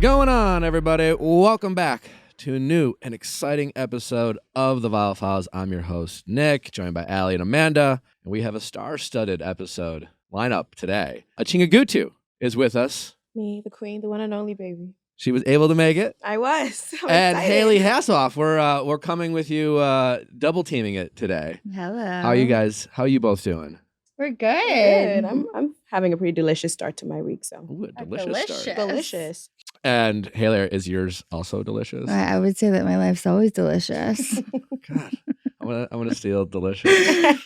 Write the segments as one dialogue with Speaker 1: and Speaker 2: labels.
Speaker 1: Going on, everybody? Welcome back to a new and exciting episode of the Viall Files. I'm your host, Nick, joined by Allie and Amanda, and we have a star-studded episode lineup today. Achieng Agutu is with us.
Speaker 2: Me, the queen, the one and only baby.
Speaker 1: She was able to make it.
Speaker 2: I was.
Speaker 1: And Hayley Hasselhoff, we're coming with you, double teaming it today.
Speaker 3: Hello.
Speaker 1: How are you guys? How are you both doing?
Speaker 3: We're good.
Speaker 2: I'm having a pretty delicious start to my week. So
Speaker 1: Ooh, a delicious start.
Speaker 2: delicious.
Speaker 1: And Hayley, is yours also delicious?
Speaker 3: I would say that my life's always delicious.
Speaker 1: God, I'm gonna steal delicious.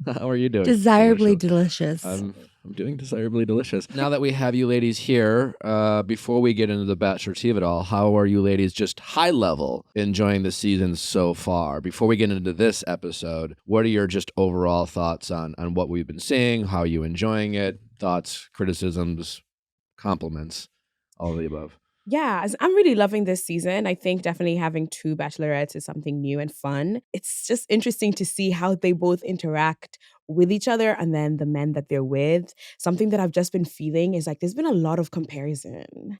Speaker 1: How are you doing?
Speaker 3: Desirably delicious.
Speaker 1: I'm doing desirably delicious. Now that we have you ladies here, before we get into the Bachelor Tea of it all, how are you ladies just high level enjoying the season so far? Before we get into this episode, what are your just overall thoughts on what we've been seeing? How are you enjoying it? Thoughts, criticisms, compliments, all of the above.
Speaker 2: Yeah, I'm really loving this season. I think definitely having two bachelorettes is something new and fun. It's just interesting to see how they both interact with each other and then the men that they're with. Something that I've just been feeling is like there's been a lot of comparison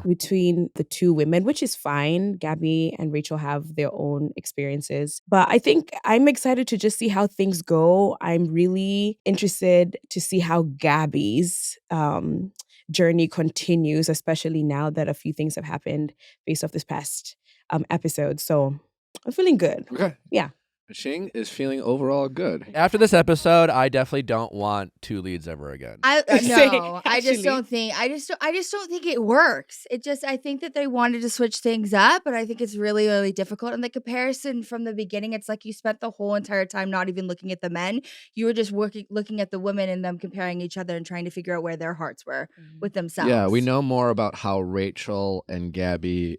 Speaker 2: between the two women, which is fine. Gabi and Rachel have their own experiences. But I think I'm excited to just see how things go. I'm really interested to see how Gabi's journey continues, especially now that a few things have happened based off this past episode. So I'm feeling good.
Speaker 1: Okay.
Speaker 2: Yeah.
Speaker 1: Achieng is feeling overall good. After this episode, I definitely don't want two leads ever again.
Speaker 3: I just don't think it works. I think that they wanted to switch things up, but I think it's really, really difficult. And the comparison from the beginning, it's like you spent the whole entire time not even looking at the men. You were just looking at the women and them comparing each other and trying to figure out where their hearts were with themselves.
Speaker 1: Yeah, we know more about how Rachel and Gabi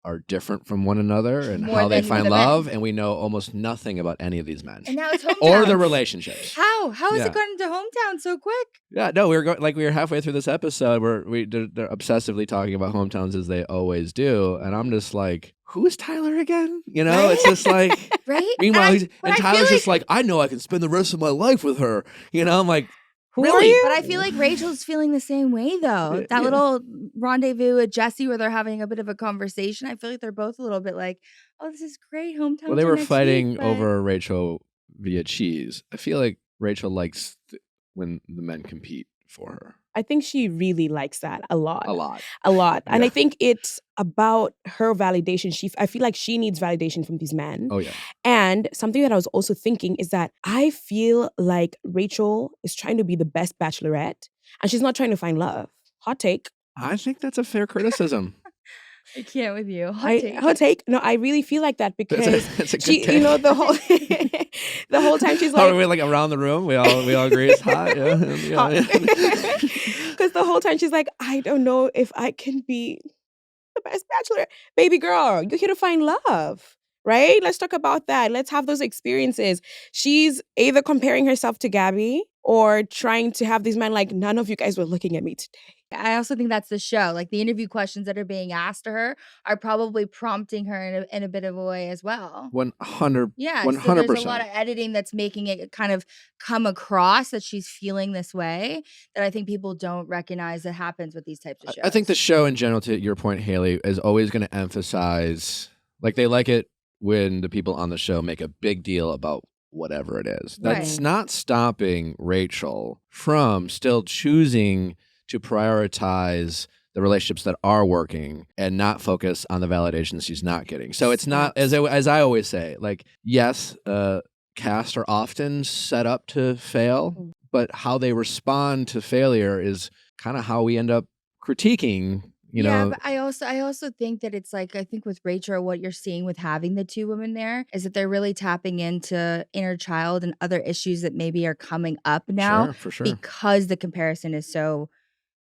Speaker 1: are different from one another and how they find love, and we know almost nothing about any of these men.
Speaker 3: And now it's hometowns.
Speaker 1: Or their relationships.
Speaker 3: How has it gotten into hometown so quick?
Speaker 1: Yeah, no, we were halfway through this episode where they're obsessively talking about hometowns as they always do, and I'm just like, who is Tyler again? You know, It's just like,
Speaker 3: right?
Speaker 1: Meanwhile, Tyler's just like, I know I can spend the rest of my life with her. You know, I'm like, really?
Speaker 3: But I feel like Rachel's feeling the same way, though. That little rendezvous with Jesse where they're having a bit of a conversation, I feel like they're both a little bit like, oh, this is great, hometown.
Speaker 1: Well, they were fighting over Rachel via cheese. I feel like Rachel likes when the men compete for her.
Speaker 2: I think she really likes that a lot.
Speaker 1: Yeah.
Speaker 2: And I think it's about her validation. I feel like she needs validation from these men.
Speaker 1: Oh, yeah.
Speaker 2: And something that I was also thinking is that I feel like Rachel is trying to be the best bachelorette and she's not trying to find love. Hot take.
Speaker 1: I think that's a fair criticism.
Speaker 3: I can't with you. Hot
Speaker 2: take. No, I really feel like that because
Speaker 1: it's a good
Speaker 2: she,
Speaker 1: take.
Speaker 2: you know, the whole time she's like,
Speaker 1: are we like around the room? We all agree it's hot. Yeah.
Speaker 2: Because the whole time she's like, I don't know if I can be the best bachelor. Baby girl, you're here to find love, right? Let's talk about that. Let's have those experiences. She's either comparing herself to Gabi or trying to have these men like, none of you guys were looking at me today.
Speaker 3: I also think that's the show. Like the interview questions that are being asked to her are probably prompting her in a bit of a way as well.
Speaker 1: 100%.
Speaker 3: Yeah, 100%. So there's a lot of editing that's making it kind of come across that she's feeling this way that I think people don't recognize that happens with these types of shows.
Speaker 1: I think the show in general, to your point, Hayley, is always going to emphasize, like they like it when the people on the show make a big deal about whatever it is. That's not stopping Rachel from still choosing to prioritize the relationships that are working and not focus on the validation she's not getting. So it's not, as I always say, like, yes, casts are often set up to fail, but how they respond to failure is kind of how we end up critiquing, you know.
Speaker 3: But I also think that it's like, I think with Rachel, what you're seeing with having the two women there is that they're really tapping into inner child and other issues that maybe are coming up now
Speaker 1: for sure.
Speaker 3: Because the comparison is so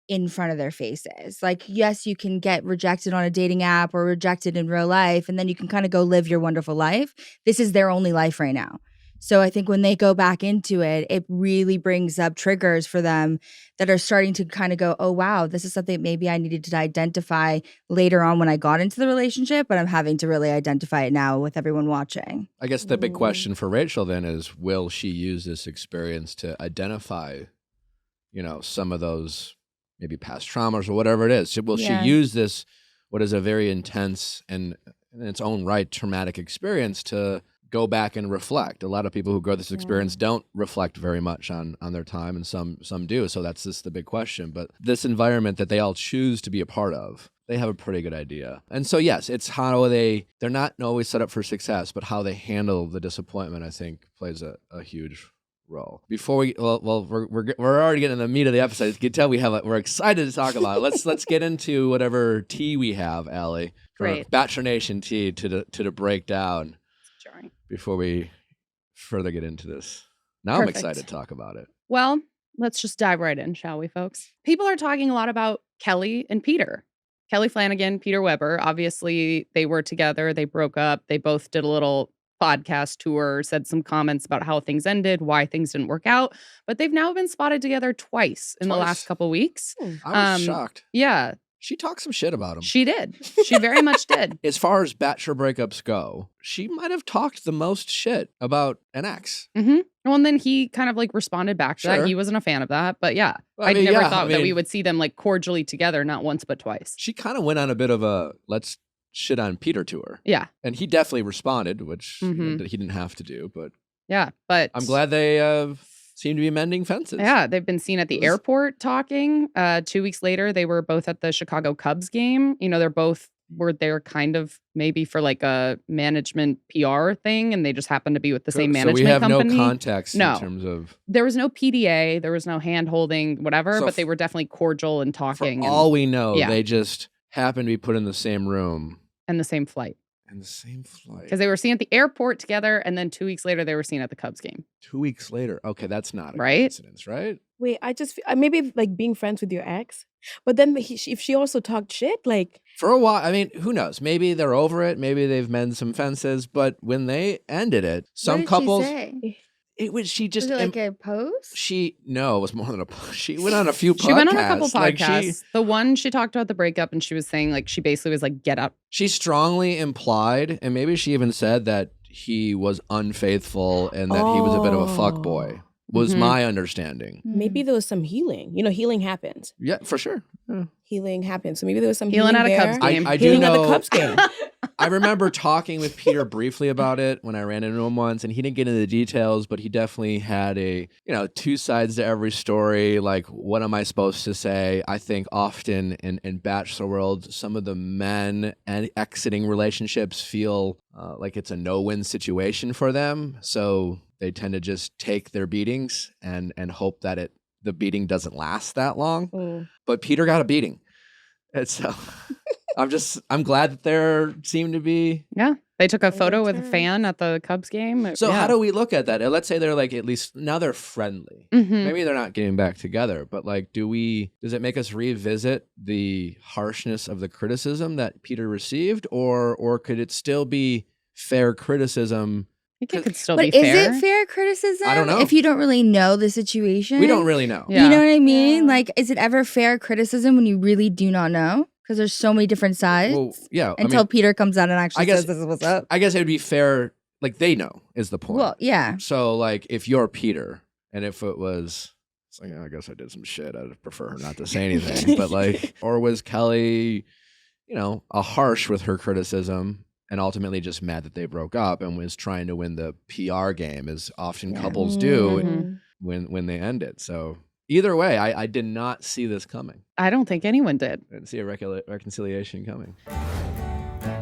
Speaker 3: in front of their faces. Like, yes, you can get rejected on a dating app or rejected in real life, and then you can kind of go live your wonderful life. This is their only life right now. So I think when they go back into it, it really brings up triggers for them that are starting to kind of go, oh, wow, this is something maybe I needed to identify later on when I got into the relationship, but I'm having to really identify it now with everyone watching.
Speaker 1: I guess the big question for Rachel then is, will she use this experience to identify, you know, some of those maybe past traumas or whatever it is. Will she use this, what is a very intense and in its own right traumatic experience, to go back and reflect? A lot of people who go this experience don't reflect very much on their time, and some do. So that's just the big question. But this environment that they all choose to be a part of, they have a pretty good idea. And so, yes, it's how they're not always set up for success, but how they handle the disappointment, I think, plays a huge role. Before we're already getting in the meat of the episode. You can tell we're excited to talk about it. Let's get into whatever tea we have, Allie.
Speaker 4: Great.
Speaker 1: Bachelor Nation tea to break down
Speaker 4: Jarring.
Speaker 1: before we further get into this. Now
Speaker 4: Perfect.
Speaker 1: I'm excited to talk about it.
Speaker 4: Well, let's just dive right in, shall we, folks? People are talking a lot about Kelly and Peter. Kelly Flanagan, Peter Weber. Obviously, they were together. They broke up. They both did a little podcast tour, said some comments about how things ended, why things didn't work out. But they've now been spotted together twice in the last couple weeks.
Speaker 1: I was shocked.
Speaker 4: Yeah.
Speaker 1: She talked some shit about him.
Speaker 4: She did. She very much did.
Speaker 1: As far as Bachelor breakups go, she might have talked the most shit about an ex.
Speaker 4: Mm-hmm. Well, and then he kind of like responded back to that. He wasn't a fan of that. But yeah, I never thought that we would see them like cordially together, not once, but twice.
Speaker 1: She kind of went on a bit of a let's shit on Peter tour.
Speaker 4: Yeah.
Speaker 1: And he definitely responded, which he didn't have to do. But
Speaker 4: yeah, but
Speaker 1: I'm glad they seem to be mending fences.
Speaker 4: Yeah, they've been seen at the airport talking. 2 weeks later, they were both at the Chicago Cubs game. You know, were there kind of maybe for like a management PR thing, and they just happened to be with the same management company.
Speaker 1: So we have no context in terms of...
Speaker 4: There was no PDA, there was no hand-holding, whatever, but they were definitely cordial and talking.
Speaker 1: For all we know, they just happened to be put in the same room.
Speaker 4: And the same flight.
Speaker 1: Because
Speaker 4: they were seen at the airport together, and then 2 weeks later, they were seen at the Cubs game.
Speaker 1: 2 weeks later. Okay, that's not a coincidence, right?
Speaker 2: Wait, I just maybe like being friends with your ex, but then if she also talked shit, like
Speaker 1: for a while. I mean, who knows? Maybe they're over it. Maybe they've mended some fences. But when they ended it, some couples.
Speaker 3: She say?
Speaker 1: It was she just
Speaker 3: was it like a post?
Speaker 1: It was more than a post. She went on a few podcasts.
Speaker 4: She went on a couple podcasts. The one she talked about the breakup, and she was saying like she basically was like, get up.
Speaker 1: She strongly implied, and maybe she even said that he was unfaithful and that he was a bit of a fuckboy. Was my understanding.
Speaker 2: Maybe there was some healing. You know, healing happens.
Speaker 1: Yeah, for sure. Yeah.
Speaker 2: Healing happens. So maybe there was some
Speaker 4: healing at a Cubs game.
Speaker 1: I do know.
Speaker 2: At the Cubs game.
Speaker 1: I remember talking with Peter briefly about it when I ran into him once, and he didn't get into the details, but he definitely had two sides to every story. Like, what am I supposed to say? I think often in Bachelor world, some of the men and exiting relationships feel like it's a no-win situation for them. So they tend to just take their beatings and hope that the beating doesn't last that long. But Peter got a beating. And so I'm glad that there seemed to be.
Speaker 4: Yeah. They took a photo with a fan at the Cubs game.
Speaker 1: So how do we look at that? Let's say they're like, at least now they're friendly. Maybe they're not getting back together, but like, does it make us revisit the harshness of the criticism that Peter received, or could it still be fair criticism?
Speaker 4: I think it could still be
Speaker 3: fair. But
Speaker 4: is
Speaker 3: it fair criticism?
Speaker 1: I don't know.
Speaker 3: If you don't really know the situation?
Speaker 1: We don't really know.
Speaker 3: Yeah. You know what I mean? Yeah. Like, is it ever fair criticism when you really do not know? Because there's so many different sides.
Speaker 1: Well, yeah.
Speaker 3: Until Peter comes out and actually says this is what's up.
Speaker 1: I guess it would be fair. Like, they know is the point.
Speaker 3: Well, yeah.
Speaker 1: So, like, if you're Peter, and if it was, it's like, I guess I did some shit. I'd prefer her not to say anything. But like, or was Kelly, a harsh with her criticism and ultimately just mad that they broke up and was trying to win the PR game, as often couples do when they end it. So either way, I did not see this coming.
Speaker 4: I don't think anyone did.
Speaker 1: I didn't see a reconciliation coming.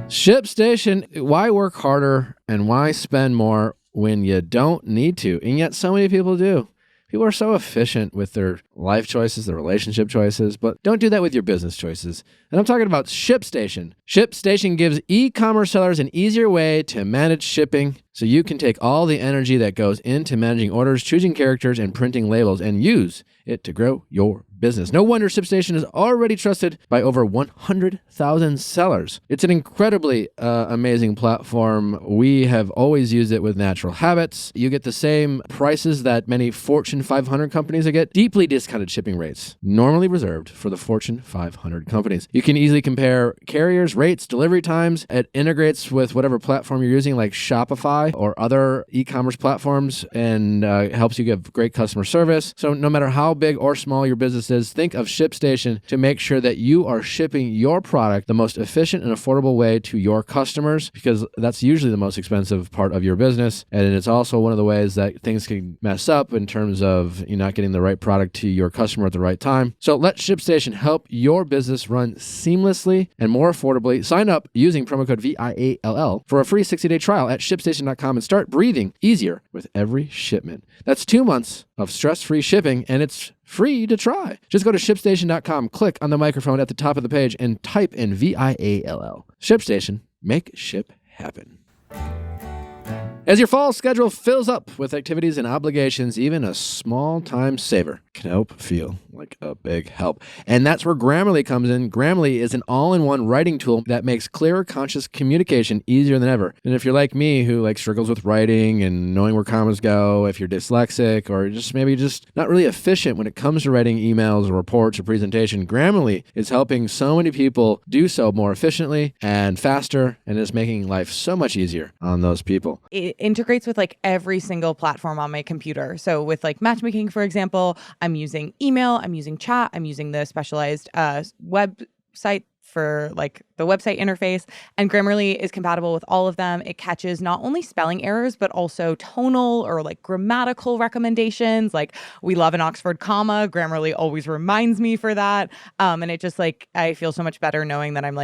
Speaker 1: ShipStation, why work harder and why spend more when you don't need to? And yet so many people do. People are so efficient with their life choices, their relationship choices, but don't do that with your business choices. And I'm talking about ShipStation. ShipStation gives e-commerce sellers an easier way to manage shipping so you can take all the energy that goes into managing orders, choosing characters, and printing labels and use it to grow your business. No wonder ShipStation is already trusted by over 100,000 sellers. It's an incredibly amazing platform. We have always used it with Natural Habits. You get the same prices that many Fortune 500 companies get. Deeply discounted shipping rates, normally reserved for the Fortune 500 companies. You can easily compare carriers, rates, delivery times. It integrates with whatever platform you're using, like Shopify or other e-commerce platforms, and helps you give great customer service. So no matter how big or small your business businesses, think of ShipStation to make sure that you are shipping your product the most efficient and affordable way to your customers, because that's usually the most expensive part of your business. And it's also one of the ways that things can mess up in terms of you not getting the right product to your customer at the right time. So let ShipStation help your business run seamlessly and more affordably. Sign up using promo code VIALL for a free 60-day trial at ShipStation.com and start breathing easier with every shipment. That's 2 months of stress-free shipping, and it's free to try. Just go to ShipStation.com, click on the microphone at the top of the page, and type in VIALL. ShipStation, make ship happen. As your fall schedule fills up with activities and obligations, even a small time saver can help feel like a big help. And that's where Grammarly comes in. Grammarly is an all-in-one writing tool that makes clear, conscious communication easier than ever. And if you're like me, who struggles with writing and knowing where commas go, if you're dyslexic or maybe not really efficient when it comes to writing emails or reports or presentation, Grammarly is helping so many people do so more efficiently and faster, and is making life so much easier on those people.
Speaker 5: It integrates with every single platform on my computer. So with matchmaking, for example, I'm using email, I'm using chat, I'm using the specialized website for the website interface, and Grammarly is compatible with all of them. It catches not only spelling errors, but also tonal or grammatical recommendations. We love an Oxford comma. Grammarly always reminds me for that. And it just I feel so much better knowing that I'm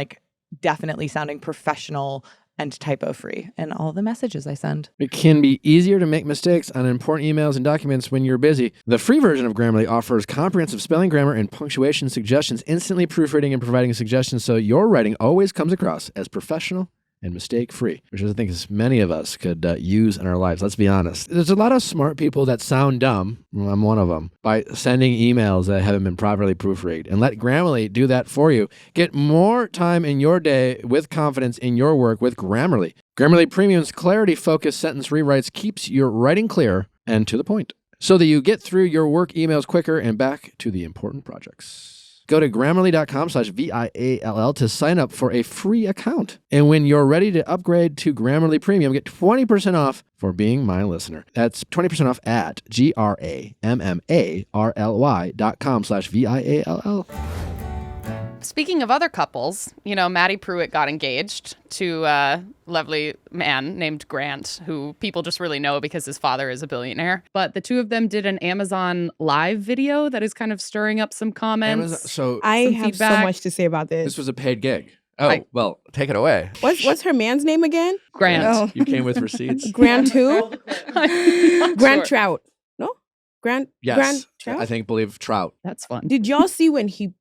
Speaker 5: definitely sounding professional and typo-free in all the messages I send.
Speaker 1: It can be easier to make mistakes on important emails and documents when you're busy. The free version of Grammarly offers comprehensive spelling, grammar, and punctuation suggestions, instantly proofreading and providing suggestions so your writing always comes across as professional and mistake-free, which I think is many of us could use in our lives. Let's be honest. There's a lot of smart people that sound dumb, well, I'm one of them, by sending emails that haven't been properly proofread. And let Grammarly do that for you. Get more time in your day with confidence in your work with Grammarly. Grammarly Premium's clarity-focused sentence rewrites keeps your writing clear and to the point, so that you get through your work emails quicker and back to the important projects. Go to Grammarly.com/VIALL to sign up for a free account. And when you're ready to upgrade to Grammarly Premium, get 20% off for being my listener. That's 20% off at GRAMMARLY.com/VIALL.
Speaker 4: Speaking of other couples, Maddie Pruitt got engaged to a lovely man named Grant, who people just really know because his father is a billionaire. But the two of them did an Amazon Live video that is kind of stirring up some comments.
Speaker 2: I have so much to say about this.
Speaker 1: This was a paid gig. Oh, well, take it away.
Speaker 2: What's her man's name again?
Speaker 4: Grant.
Speaker 2: Oh.
Speaker 1: You came with receipts.
Speaker 2: Grant who? Grant
Speaker 4: Sure.
Speaker 2: Trout. No? Grant?
Speaker 1: Yes.
Speaker 2: Grant Trout?
Speaker 1: believe Trout.
Speaker 4: That's fun.
Speaker 2: Did y'all see when he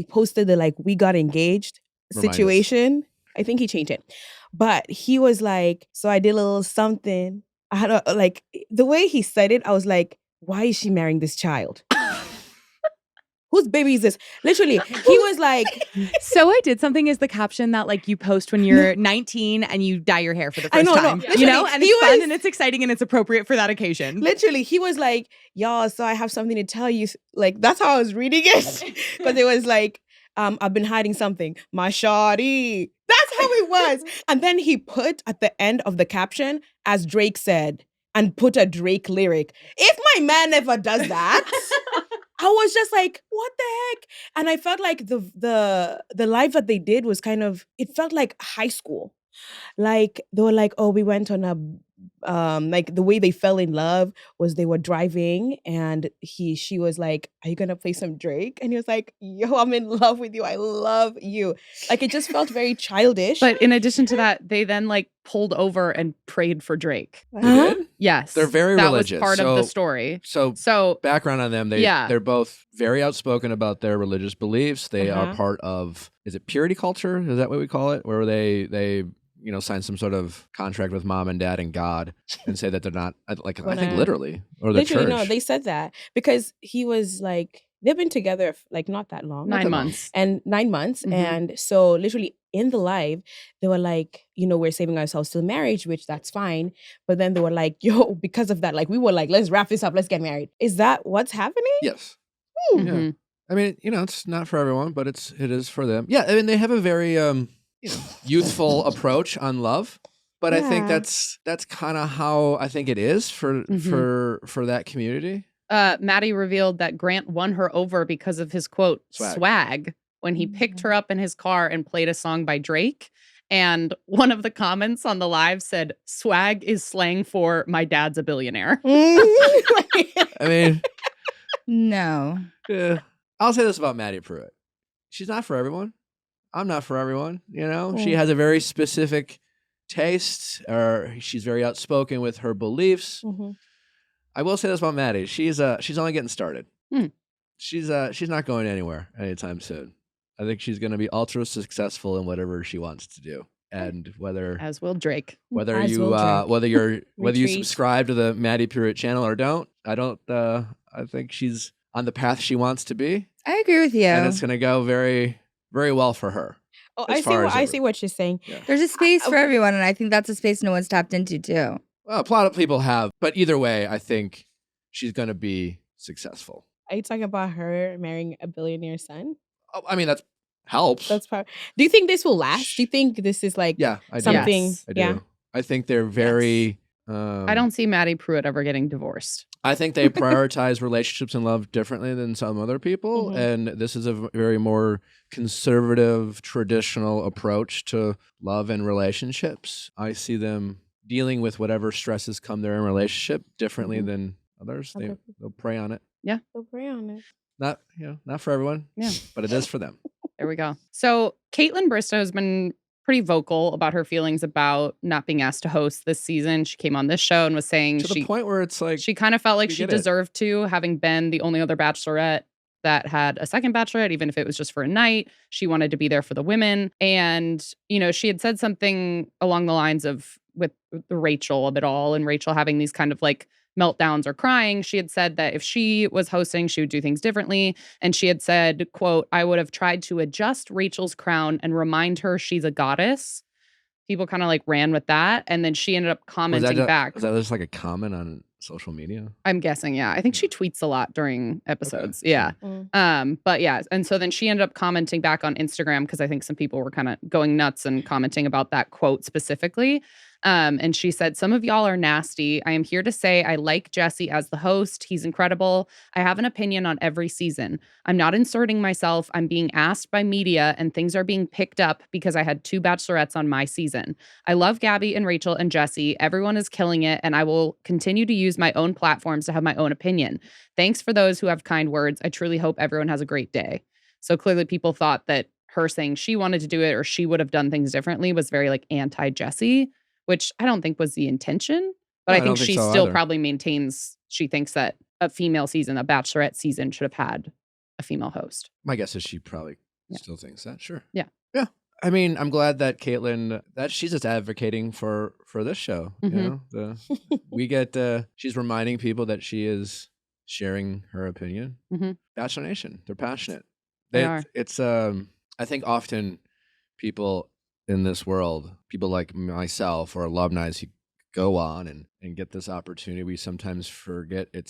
Speaker 2: posted the we got engaged
Speaker 1: Remind us.
Speaker 2: situation? I think he changed it. But he was so I did a little something. I had the way he said it, I was like, why is she marrying this child? Whose baby is this? Literally, he was like,
Speaker 5: So I did something is the caption that you post when you're 19 and you dye your hair for the first time.
Speaker 2: No.
Speaker 5: And it's fun and it's exciting and it's appropriate for that occasion.
Speaker 2: literally, he was like, y'all, so I have something to tell you. That's how I was reading it. Because it was I've been hiding something. My shawty. That's how it was. And then he put at the end of the caption, as Drake said, and put a Drake lyric. If my man ever does that, I was just like, what the heck? And I felt like the live that they did was it felt like high school. They were like, oh, we went on a the way they fell in love was they were driving and she was like, are you gonna play some Drake? And he was like, yo, I'm in love with you. I love you. It just felt very childish.
Speaker 4: But in addition to that, they then pulled over and prayed for Drake.
Speaker 2: Huh?
Speaker 4: Yes.
Speaker 1: They're very religious.
Speaker 4: That was part of the story.
Speaker 1: So background on them,
Speaker 4: Yeah.
Speaker 1: they're both very outspoken about their religious beliefs. They are part of, is it purity culture? Is that what we call it? Where they sign some sort of contract with mom and dad and God and say that they're not, I think literally, or the church.
Speaker 2: No, they said that because he was they've been together not that long.
Speaker 4: 9 months.
Speaker 2: And 9 months.
Speaker 4: Mhm.
Speaker 2: And so literally in the live, they were like, we're saving ourselves till marriage, which that's fine. But then they were like, yo, because of that, we were like, let's wrap this up. Let's get married. Is that what's happening?
Speaker 1: Yes.
Speaker 2: Hmm.
Speaker 1: Yeah. I mean, it's not for everyone, but it is for them. Yeah. I mean, they have a very, youthful approach on love. But I think
Speaker 2: Yeah.
Speaker 1: that's kind of how I think it is for that community.
Speaker 4: Maddie revealed that Grant won her over because of his quote swag when he picked her up in his car and played a song by Drake. And one of the comments on the live said, "Swag is slang for my dad's a billionaire."
Speaker 1: I mean,
Speaker 3: No.
Speaker 1: I'll say this about Maddie Pruitt. She's not for everyone. I'm not for everyone. You know, she has a very specific taste, or she's very outspoken with her beliefs. I will say this about Maddie. She's only getting started. She's not going anywhere anytime soon. I think she's going to be ultra successful in whatever she wants to do. And whether
Speaker 4: as will Drake,
Speaker 1: whether you subscribe to the Maddie Pruitt channel or don't, I think she's on the path she wants to be.
Speaker 3: I agree with you.
Speaker 1: And it's going to go very, very well for her.
Speaker 2: Oh, I see what she's saying.
Speaker 1: Yeah.
Speaker 3: There's a space for everyone, and I think that's a space no one's tapped into too.
Speaker 1: Well, a lot of people have, but either way, I think she's going to be successful.
Speaker 2: Are you talking about her marrying a billionaire son?
Speaker 1: Oh, I mean, that helps.
Speaker 2: That's part. Do you think this will last? Do you think this is like
Speaker 1: I do.
Speaker 2: something?
Speaker 1: Yes, I do.
Speaker 2: Yeah.
Speaker 1: I think they're very.
Speaker 4: I don't see Maddie Pruitt ever getting divorced.
Speaker 1: I think they prioritize relationships and love differently than some other people. And this is a very more conservative, traditional approach to love and relationships. I see them dealing with whatever stresses come their own relationship differently than others. They'll prey on it.
Speaker 4: Yeah.
Speaker 2: They'll prey on it.
Speaker 1: Not for everyone.
Speaker 4: Yeah.
Speaker 1: But it is for them.
Speaker 4: There we go. So Kaitlyn Bristowe has been pretty vocal about her feelings about not being asked to host this season. She came on this show and was saying
Speaker 1: to the point where it's like
Speaker 4: she kind of felt like she deserved to, having been the only other Bachelorette that had a second Bachelorette, even if it was just for a night. She wanted to be there for the women. And, you know, she had said something along the lines of with the Rachel of it all, and Rachel having these kind of like meltdowns or crying. She had said that if she was hosting, she would do things differently. And she had said, quote, "I would have tried to adjust Rachel's crown and remind her she's a goddess." People kind of like ran with that. And then she ended up commenting back.
Speaker 1: Was that just like a comment on social media?
Speaker 4: I'm guessing, yeah. I think she tweets a lot during episodes. Okay. Yeah. But yeah. And so then she ended up commenting back on Instagram because I think some people were kind of going nuts and commenting about that quote specifically. And she said, "Some of y'all are nasty. I am here to say I like Jesse as the host. He's incredible. I have an opinion on every season. I'm not inserting myself. I'm being asked by media and things are being picked up because I had 2 Bachelorettes on my season. I love Gabi and Rachel and Jesse. Everyone is killing it, and I will continue to use my own platforms to have my own opinion. Thanks for those who have kind words. I truly hope everyone has a great day." So clearly people thought that her saying she wanted to do it or she would have done things differently was very like anti-Jesse, which I don't think was the intention, but I think she still probably maintains she thinks that a female season, a Bachelorette season, should have had a female host.
Speaker 1: My guess is she probably still thinks that. Sure.
Speaker 4: Yeah.
Speaker 1: Yeah. I mean, I'm glad that Kaitlyn, that she's just advocating for this show. You know, she's reminding people that she is sharing her opinion. Bachelor Nation, they're passionate.
Speaker 4: They are.
Speaker 1: It's I think often people in this world, people like myself or alumni who go on and get this opportunity, we sometimes forget I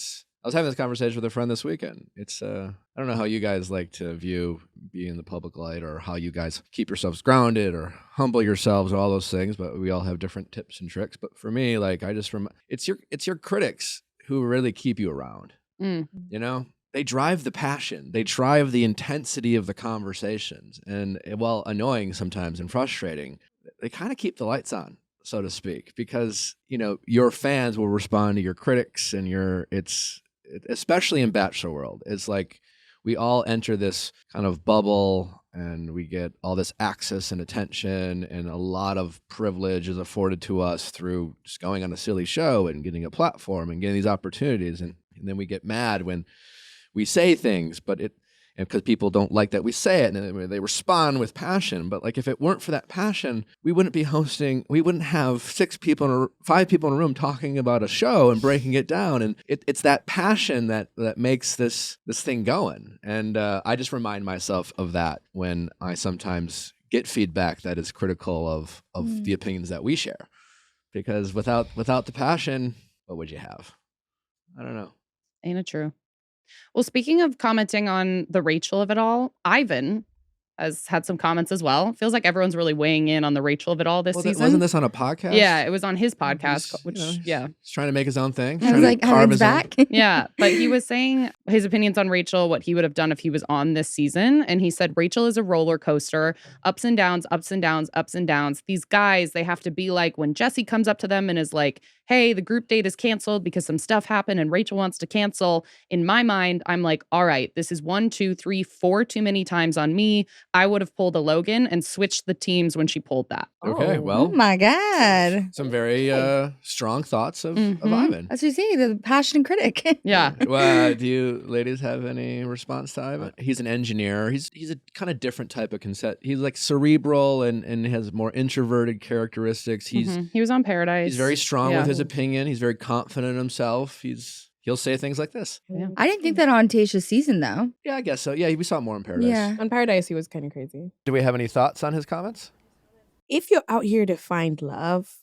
Speaker 1: was having this conversation with a friend this weekend. It's I don't know how you guys like to view being in the public light or how you guys keep yourselves grounded or humble yourselves or all those things, but we all have different tips and tricks. But for me, like it's your critics who really keep you around. You know? They drive the passion. They drive the intensity of the conversations. And while annoying sometimes and frustrating, they kind of keep the lights on, so to speak, because, you know, your fans will respond to your critics and especially in Bachelor world. It's like we all enter this kind of bubble and we get all this access and attention, and a lot of privilege is afforded to us through just going on a silly show and getting a platform and getting these opportunities. And then we get mad when we say things, and because people don't like that we say it, and they respond with passion. But like, if it weren't for that passion, we wouldn't have 5 people in a room talking about a show and breaking it down. And it's that passion that makes this thing going. And I just remind myself of that when I sometimes get feedback that is critical of the opinions that we share, because without the passion, what would you have? I don't know.
Speaker 4: Ain't it true? Well, speaking of commenting on the Rachel of it all, Ivan has had some comments as well. Feels like everyone's really weighing in on the Rachel of it all this season.
Speaker 1: Wasn't this on a podcast?
Speaker 4: Yeah, it was on his podcast,
Speaker 1: He's trying to make his own thing.
Speaker 3: I was like, Helen's back.
Speaker 4: Yeah, but he was saying his opinions on Rachel, what he would have done if he was on this season. And he said, Rachel is a roller coaster, ups and downs, ups and downs, ups and downs. These guys, they have to be like when Jesse comes up to them and is like, hey, the group date is canceled because some stuff happened and Rachel wants to cancel. In my mind, I'm like, all right, this is 1, 2, 3, 4 too many times on me. I would have pulled a Logan and switched the teams when she pulled that.
Speaker 1: Okay, well.
Speaker 3: Oh my God.
Speaker 1: Some very strong thoughts of Ivan.
Speaker 3: That's what you say, the passionate critic.
Speaker 4: Yeah.
Speaker 1: Well, do you ladies have any response to Ivan? He's an engineer. He's a kind of different type of concept. He's like cerebral and has more introverted characteristics.
Speaker 4: He was on Paradise.
Speaker 1: He's very strong with his opinion. He's very confident in himself. He'll say things like this.
Speaker 4: Yeah.
Speaker 3: I didn't think that on Tayshia's season, though.
Speaker 1: Yeah, I guess so. Yeah, we saw more in Paradise.
Speaker 3: Yeah.
Speaker 2: On Paradise, he was kind of crazy.
Speaker 1: Do we have any thoughts on his comments?
Speaker 2: If you're out here to find love,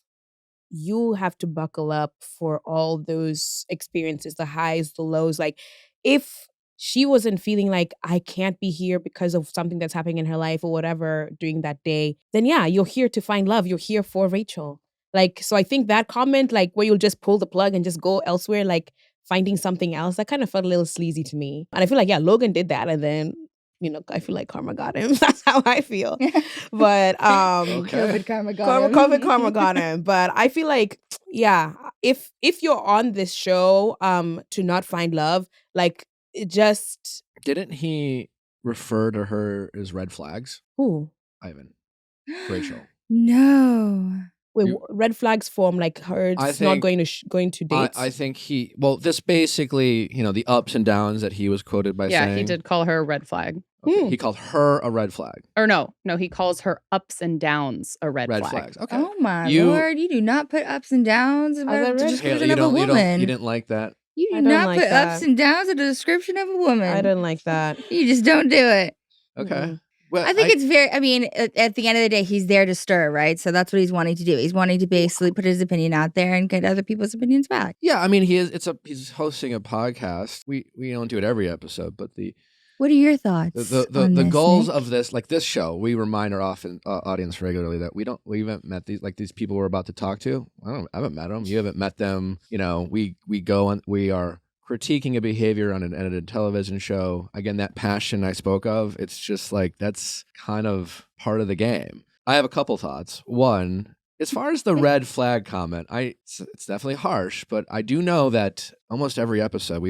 Speaker 2: you have to buckle up for all those experiences, the highs, the lows. Like, if she wasn't feeling like I can't be here because of something that's happening in her life or whatever during that day, then yeah, you're here to find love. You're here for Rachel. Like, so I think that comment, like where you'll just pull the plug and just go elsewhere, like finding something else, that kind of felt a little sleazy to me. And I feel like, yeah, Logan did that. And then, I feel like karma got him. That's how I feel. But
Speaker 3: COVID karma got him.
Speaker 2: COVID karma got him. But I feel like, yeah, if you're on this show to not find love, like it just...
Speaker 1: Didn't he refer to her as red flags?
Speaker 2: Who?
Speaker 1: Ivan. Rachel.
Speaker 3: No.
Speaker 2: Wait, red flags form like her not going to dates?
Speaker 1: I think this basically, the ups and downs that he was quoted by saying.
Speaker 4: Yeah, he did call her a red flag.
Speaker 1: Okay. He called her a red flag.
Speaker 4: Or no, he calls her ups and downs a red flag.
Speaker 1: Flags. Okay.
Speaker 3: Oh my Lord, you do not put ups and downs in the description of a woman.
Speaker 1: You didn't like that?
Speaker 3: You do not put ups and downs in the description of a woman.
Speaker 2: I don't like that.
Speaker 3: You just don't do it.
Speaker 1: Okay.
Speaker 2: Mm-hmm.
Speaker 1: Well,
Speaker 3: I think it's very, at the end of the day, he's there to stir, right? So that's what he's wanting to do. He's wanting to basically put his opinion out there and get other people's opinions back.
Speaker 1: Yeah, he's hosting a podcast. We don't do it every episode, but
Speaker 3: what are your thoughts?
Speaker 1: The goals of this, like this show, we remind our audience regularly that we haven't met these people we're about to talk to. I haven't met them. You haven't met them. We are critiquing a behavior on an edited television show. Again, that passion I spoke of, it's just like that's kind of part of the game. I have a couple thoughts. One, as far as the red flag comment, it's definitely harsh, but I do know that almost every episode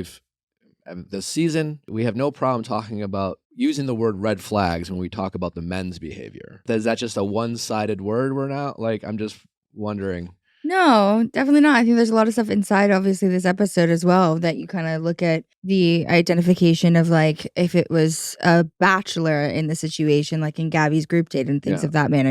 Speaker 1: this season, we have no problem talking about using the word red flags when we talk about the men's behavior. Is that just a one-sided word we're now? Like, I'm just wondering.
Speaker 3: No, definitely not. I think there's a lot of stuff inside, obviously, this episode as well, that you kind of look at the identification of, like, if it was a bachelor in the situation, like in Gabi's group date and things of that manner,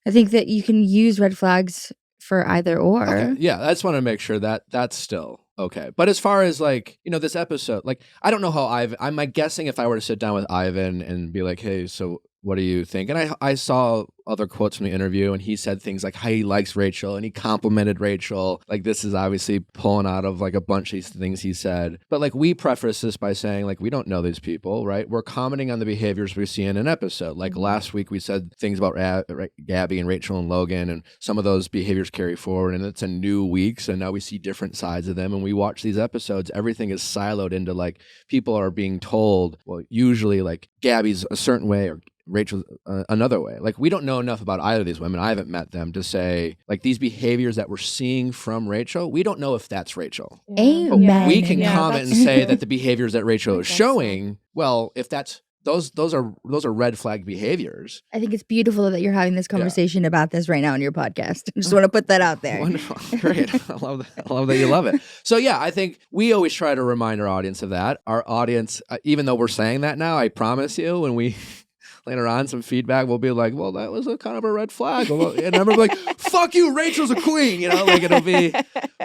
Speaker 3: I think that you can use red flags for either or.
Speaker 1: Okay. Yeah, I just want to make sure that that's still okay. But as far as like, this episode, like, I don't know how I'm guessing if I were to sit down with Ivan and be like, hey, so what do you think? And I saw other quotes from the interview, and he said things like how he likes Rachel and he complimented Rachel. Like, this is obviously pulling out of like a bunch of these things he said. But like, we preface this by saying like, we don't know these people, right? We're commenting on the behaviors we see in an episode. Like last week we said things about Gabi and Rachel and Logan, and some of those behaviors carry forward, and it's a new week. So now we see different sides of them. And we watch these episodes, everything is siloed into like, people are being told, well, usually like Gabi's a certain way or Rachel another way. Like, we don't know enough about either of these women. I haven't met them to say like these behaviors that we're seeing from Rachel, we don't know if that's Rachel.
Speaker 3: Amen.
Speaker 1: But we can comment and say that the behaviors that Rachel is showing, well, if that's those are red flag behaviors.
Speaker 3: I think it's beautiful that you're having this conversation about this right now on your podcast. I just want to put that out there.
Speaker 1: Wonderful. Great. I love that you love it. So yeah, I think we always try to remind our audience of that. Our audience, even though we're saying that now, I promise you, when we later on some feedback, we'll be like, well, that was a kind of a red flag. And I'm like, fuck you, Rachel's a queen, like it'll be.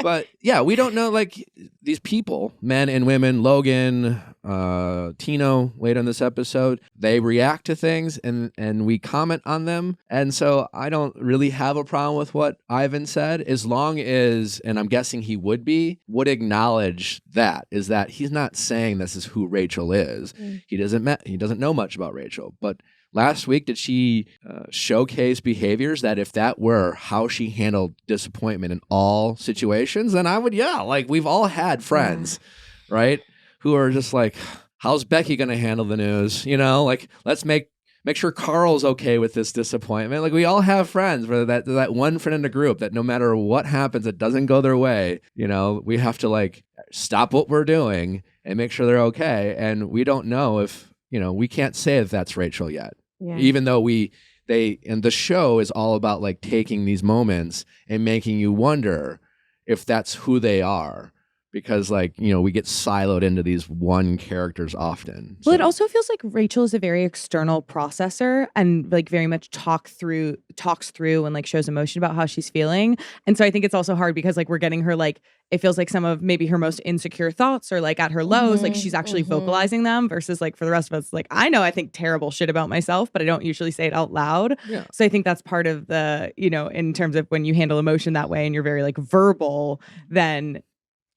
Speaker 1: But yeah, we don't know, like, these people, men and women, Logan, Tino, later in this episode, they react to things and we comment on them. And so I don't really have a problem with what Ivan said, as long as, and I'm guessing he would acknowledge that, is that he's not saying this is who Rachel is. He doesn't know much about Rachel, but last week, did she showcase behaviors that if that were how she handled disappointment in all situations, then I would, like we've all had friends, right? Who are just like, how's Becky going to handle the news? Like let's make sure Carl's okay with this disappointment. Like we all have friends, whether that one friend in the group that no matter what happens, it doesn't go their way. We have to like stop what we're doing and make sure they're okay. And we don't know if, we can't say if that's Rachel yet, even though and the show is all about like taking these moments and making you wonder if that's who they are. Because we get siloed into these one characters often.
Speaker 5: Well, it also feels like Rachel is a very external processor and like very much talks through and like shows emotion about how she's feeling. And so I think it's also hard because like we're getting her like, it feels like some of maybe her most insecure thoughts or like at her lows, like she's actually vocalizing them versus like for the rest of us, like I know I think terrible shit about myself, but I don't usually say it out loud. Yeah. So I think that's part of the, in terms of when you handle emotion that way and you're very like verbal, then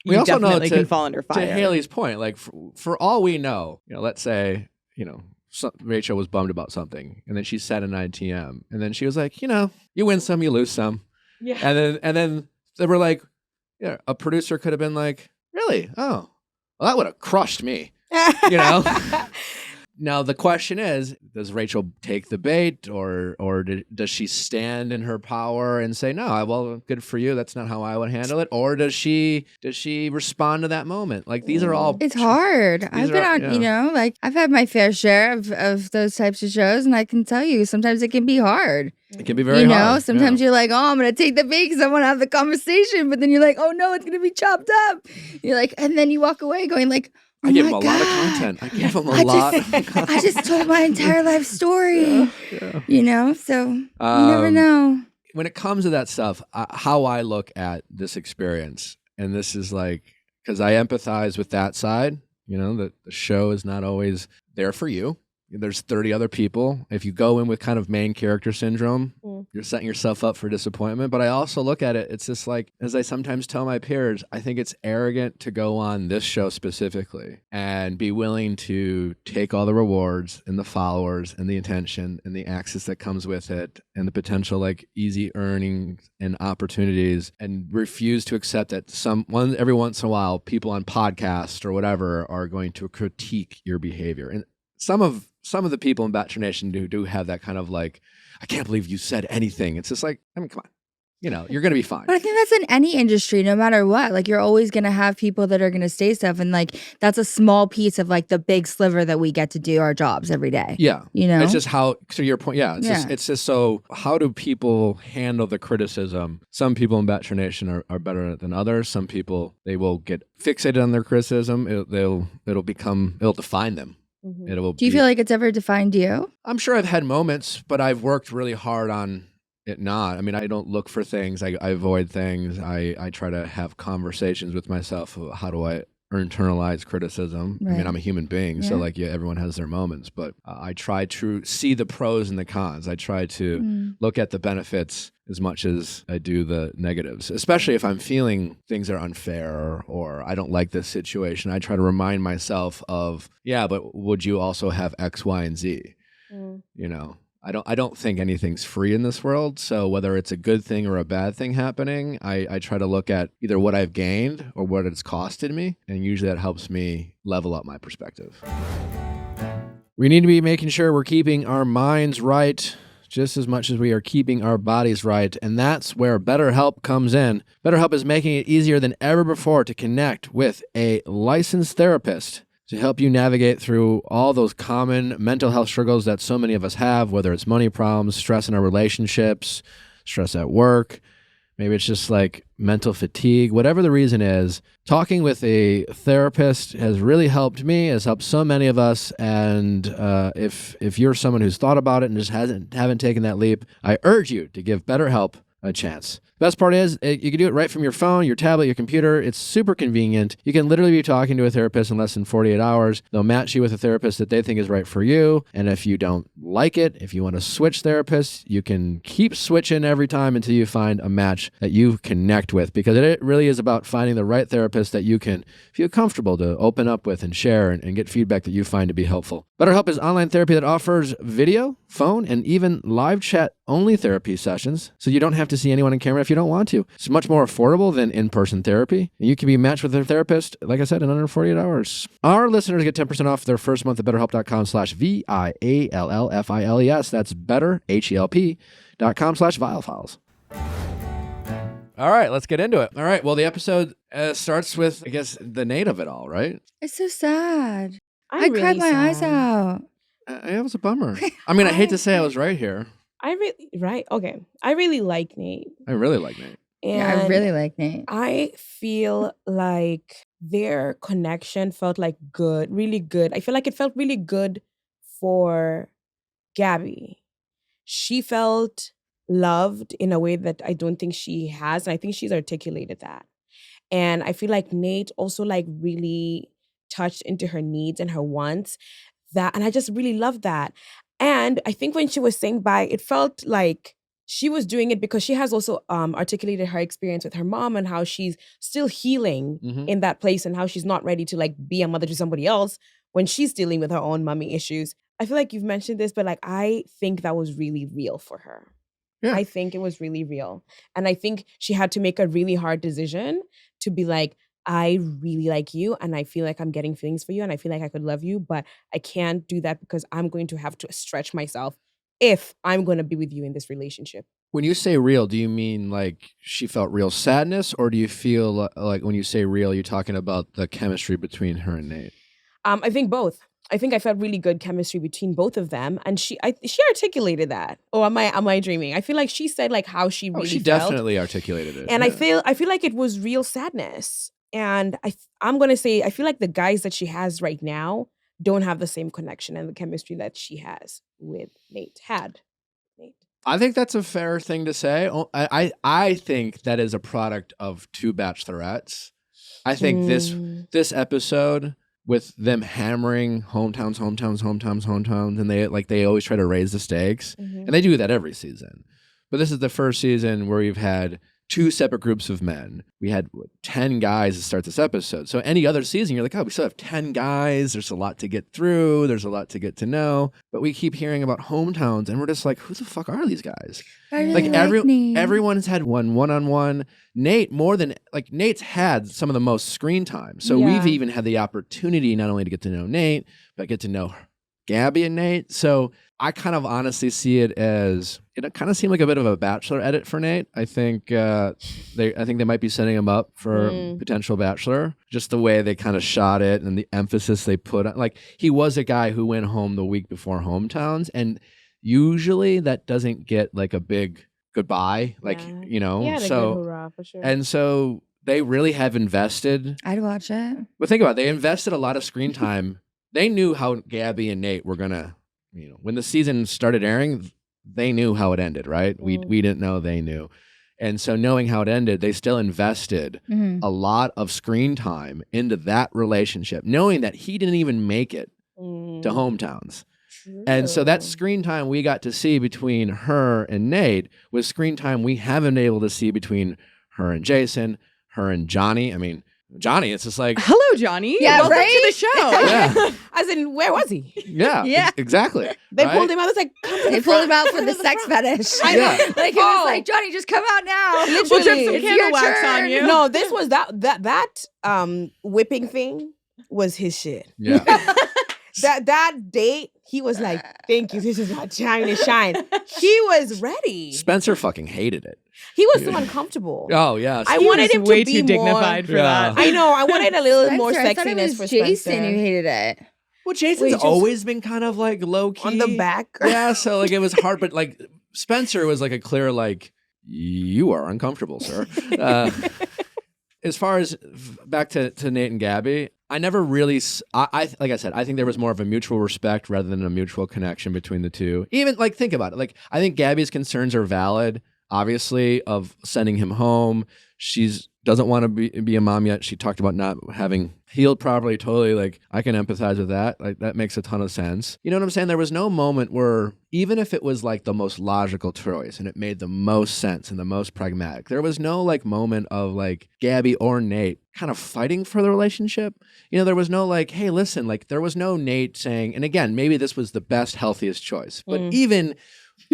Speaker 1: we also know
Speaker 5: can fall under fire.
Speaker 1: To Hayley's point, like for all we know, let's say, Rachel was bummed about something and then she sat an ITM and then she was like, you win some, you lose some. Yeah. And then they were like, a producer could have been like, really? Oh, well, that would have crushed me, Now, the question is, does Rachel take the bait or does she stand in her power and say, no, well, good for you. That's not how I would handle it. Or does she respond to that moment? Like, these are all...
Speaker 3: It's hard. I've been on, like, I've had my fair share of those types of shows, and I can tell you, sometimes it can be hard.
Speaker 1: It can be very hard.
Speaker 3: Sometimes you're like, oh, I'm going to take the bait because I want to have the conversation. But then you're like, oh, no, it's going to be chopped up. You're like, and then you walk away going like,
Speaker 1: I gave him a lot of content. I gave him a lot.
Speaker 3: I just told my entire life story, so you never know.
Speaker 1: When it comes to that stuff, how I look at this experience, and this is like, because I empathize with that side, that the show is not always there for you. There's 30 other people. If you go in with kind of main character syndrome, you're setting yourself up for disappointment. But I also look at it, it's just like, as I sometimes tell my peers, I think it's arrogant to go on this show specifically and be willing to take all the rewards and the followers and the attention and the access that comes with it and the potential like easy earnings and opportunities and refuse to accept that every once in a while people on podcasts or whatever are going to critique your behavior. And some of the people in Bachelor Nation do have that kind of like, I can't believe you said anything. It's just like, I mean, come on. You're going to be fine.
Speaker 3: But I think that's in any industry, no matter what. Like, you're always going to have people that are going to say stuff. And like, that's a small piece of like the big sliver that we get to do our jobs every day.
Speaker 1: Yeah. It's just how, to your point, it's just so, how do people handle the criticism? Some people in Bachelor Nation are better than others. Some people, they will get fixated on their criticism. It'll define them. Mm-hmm.
Speaker 3: Do you feel like it's ever defined you?
Speaker 1: I'm sure I've had moments, but I've worked really hard on it not. I mean, I don't look for things. I avoid things. I try to have conversations with myself. How do I internalize criticism? Right. I mean, I'm a human being, so like, everyone has their moments, but I try to see the pros and the cons. I try to look at the benefits as much as I do the negatives, especially if I'm feeling things are unfair or I don't like this situation. I try to remind myself of, but would you also have X, Y, and Z? I don't think anything's free in this world. So whether it's a good thing or a bad thing happening, I try to look at either what I've gained or what it's costed me. And usually that helps me level up my perspective. We need to be making sure we're keeping our minds right just as much as we are keeping our bodies right. And that's where BetterHelp comes in. BetterHelp is making it easier than ever before to connect with a licensed therapist to help you navigate through all those common mental health struggles that so many of us have, whether it's money problems, stress in our relationships, stress at work. Maybe it's just like mental fatigue, whatever the reason is. Talking with a therapist has really helped me, has helped so many of us. And if you're someone who's thought about it and just haven't taken that leap, I urge you to give BetterHelp a chance. Best part is you can do it right from your phone, your tablet, your computer. It's super convenient. You can literally be talking to a therapist in less than 48 hours. They'll match you with a therapist that they think is right for you. And if you don't like it, if you want to switch therapists, you can keep switching every time until you find a match that you connect with, because it really is about finding the right therapist that you can feel comfortable to open up with and share and get feedback that you find to be helpful. BetterHelp is online therapy that offers video, phone, and even live chat only therapy sessions, so you don't have to see anyone on camera if you don't want to. It's much more affordable than in-person therapy. And you can be matched with a therapist, like I said, in under 48 hours. Our listeners get 10% off their first month at BetterHelp.com/VIALLFILES. That's BetterHelp.com/ViallFiles. All right, let's get into it. All right, well, the episode starts with, I guess, the Nate of it all, right?
Speaker 3: It's so sad.
Speaker 2: I'm
Speaker 3: I
Speaker 2: really
Speaker 3: cried my eyes
Speaker 2: sad.
Speaker 3: out.
Speaker 1: It was a bummer. I mean, I hate to say I was right here.
Speaker 2: I really like Nate.
Speaker 1: I really like Nate.
Speaker 2: And
Speaker 3: Yeah, I really like Nate.
Speaker 2: I feel like their connection felt like good, really good. I feel like it felt really good for Gabi. She felt loved in a way that I don't think she has. And I think she's articulated that. And I feel like Nate also like really touched into her needs and her wants. And I just really loved that. And I think when she was saying bye, it felt like she was doing it because she has also articulated her experience with her mom and how she's still healing in that place and how she's not ready to like be a mother to somebody else when she's dealing with her own mommy issues. I feel like you've mentioned this, but like I think that was really real for her. Yeah. I think it was really real. And I think she had to make a really hard decision to be like, I really like you and I feel like I'm getting feelings for you and I feel like I could love you, but I can't do that because I'm going to have to stretch myself if I'm going to be with you in this relationship.
Speaker 1: When you say real, do you mean like she felt real sadness, or do you feel like when you say real, you're talking about the chemistry between her and Nate?
Speaker 2: I think both. I think I felt really good chemistry between both of them, and she articulated that. Oh, am I dreaming? I feel like she said like how she really
Speaker 1: she
Speaker 2: felt.
Speaker 1: Definitely articulated it.
Speaker 2: And yeah. I feel like it was real sadness. And I'm gonna say I feel like the guys that she has right now don't have the same connection and the chemistry that she has with Nate.
Speaker 1: I think that's a fair thing to say. I think that is a product of two bachelorettes. I think this episode with them hammering hometowns, and they always try to raise the stakes, and they do that every season. But this is the first season where we've had two separate groups of men. We had 10 guys to start this episode. So any other season, you're like, oh, we still have 10 guys. There's a lot to get through. There's a lot to get to know. But we keep hearing about hometowns, and we're just like, who the fuck are these guys? Everyone has had one-on-one. Nate's had some of the most screen time. So we've even had the opportunity not only to get to know Nate, but get to know Gabi and Nate. So I kind of honestly see it as, it kind of seemed like a bit of a Bachelor edit for Nate. I think they might be setting him up for potential Bachelor. Just the way they kind of shot it and the emphasis they put on. Like, he was a guy who went home the week before hometowns, and usually that doesn't get like a big goodbye,
Speaker 2: so hoorah, for sure.
Speaker 1: And so they really have invested.
Speaker 3: I'd watch it.
Speaker 1: But think about it, they invested a lot of screen time. They knew how Gabi and Nate were gonna, when the season started airing, they knew how it ended, right? We didn't know, they knew. And so knowing how it ended, they still invested a lot of screen time into that relationship, knowing that he didn't even make it to hometowns. True. And so that screen time we got to see between her and Nate was screen time we haven't been able to see between her and Jason, her and Johnny. I mean, Johnny, it's just like,
Speaker 4: hello, Johnny.
Speaker 3: Yeah,
Speaker 4: welcome
Speaker 3: right?
Speaker 4: to the show.
Speaker 1: Yeah.
Speaker 2: As in, where was he?
Speaker 1: Yeah. Exactly.
Speaker 2: They pulled him out. It's like,
Speaker 3: they pulled him out for the sex fetish.
Speaker 1: Yeah.
Speaker 3: Like, it was like, Johnny, just come out now.
Speaker 2: Literally.
Speaker 4: We'll drip some
Speaker 3: It's
Speaker 4: candle
Speaker 3: your
Speaker 4: wax
Speaker 3: turn.
Speaker 4: on you.
Speaker 2: No, this was that whipping thing was his shit.
Speaker 1: Yeah.
Speaker 2: That date, he was like, thank you, this is my time to shine. He was ready.
Speaker 1: Spencer fucking hated it.
Speaker 2: He was so uncomfortable.
Speaker 1: Oh, yeah.
Speaker 2: I wanted him to
Speaker 4: way
Speaker 2: be
Speaker 4: too dignified for that.
Speaker 2: I know. I wanted a little more
Speaker 3: Spencer, I thought it
Speaker 2: sexiness
Speaker 3: was
Speaker 2: for
Speaker 3: Jason
Speaker 2: Spencer.
Speaker 3: who hated it.
Speaker 1: Well, Jason's always been kind of like low key.
Speaker 2: On the back.
Speaker 1: Yeah, so like it was hard, but like Spencer was like a clear like, you are uncomfortable, sir. As far as back to Nate and Gabi, I never really, like I said, I think there was more of a mutual respect rather than a mutual connection between the two. Even like, think about it. Like, I think Gabi's concerns are valid obviously, of sending him home. She's doesn't want to be a mom yet. She talked about not having healed properly. Totally, like, I can empathize with that. Like, that makes a ton of sense. You know what I'm saying? There was no moment where, even if it was like the most logical choice and it made the most sense and the most pragmatic, there was no like moment of like Gabi or Nate kind of fighting for the relationship. You know, there was no like, hey, listen, like, there was no Nate saying, and again, maybe this was the best, healthiest choice, but even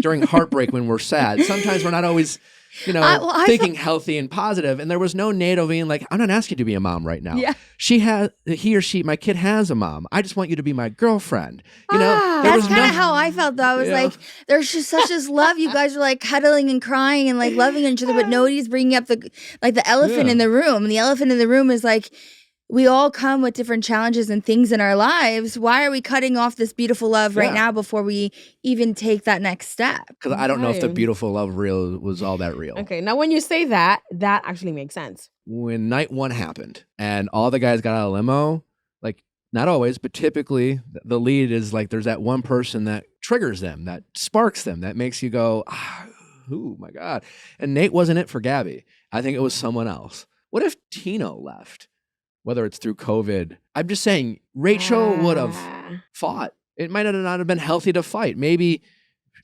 Speaker 1: during heartbreak when we're sad, sometimes we're not always, you know, thinking healthy and positive. And there was no Nate being like, I'm not asking you to be a mom right now.
Speaker 3: Yeah.
Speaker 1: He or she, my kid has a mom. I just want you to be my girlfriend. You know,
Speaker 3: that's kind of how I felt though. I was like, there's just such this love. You guys are like cuddling and crying and like loving each other, but nobody's bringing up the elephant in the room. And the elephant in the room is like, we all come with different challenges and things in our lives. Why are we cutting off this beautiful love right now before we even take that next step?
Speaker 1: Because I don't know if the beautiful love real was all that real.
Speaker 2: Okay, now when you say that, that actually makes sense.
Speaker 1: When night one happened and all the guys got out of limo, like, not always, but typically the lead is like, there's that one person that triggers them, that sparks them, that makes you go, oh my God. And Nate wasn't it for Gabi. I think it was someone else. What if Tino left? Whether it's through COVID, I'm just saying Rachel would have fought. It might not have been healthy to fight, maybe,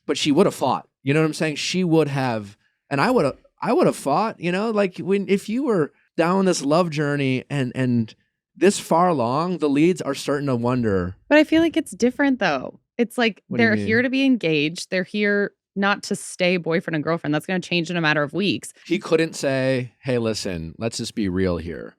Speaker 1: but she would have fought. You know what I'm saying? She would have, and I would have fought. You know, like if you were down this love journey and this far along, the leads are starting to wonder.
Speaker 4: But I feel like it's different though. It's like they're here to be engaged. They're here not to stay boyfriend and girlfriend. That's going to change in a matter of weeks.
Speaker 1: He couldn't say, hey, listen, let's just be real here.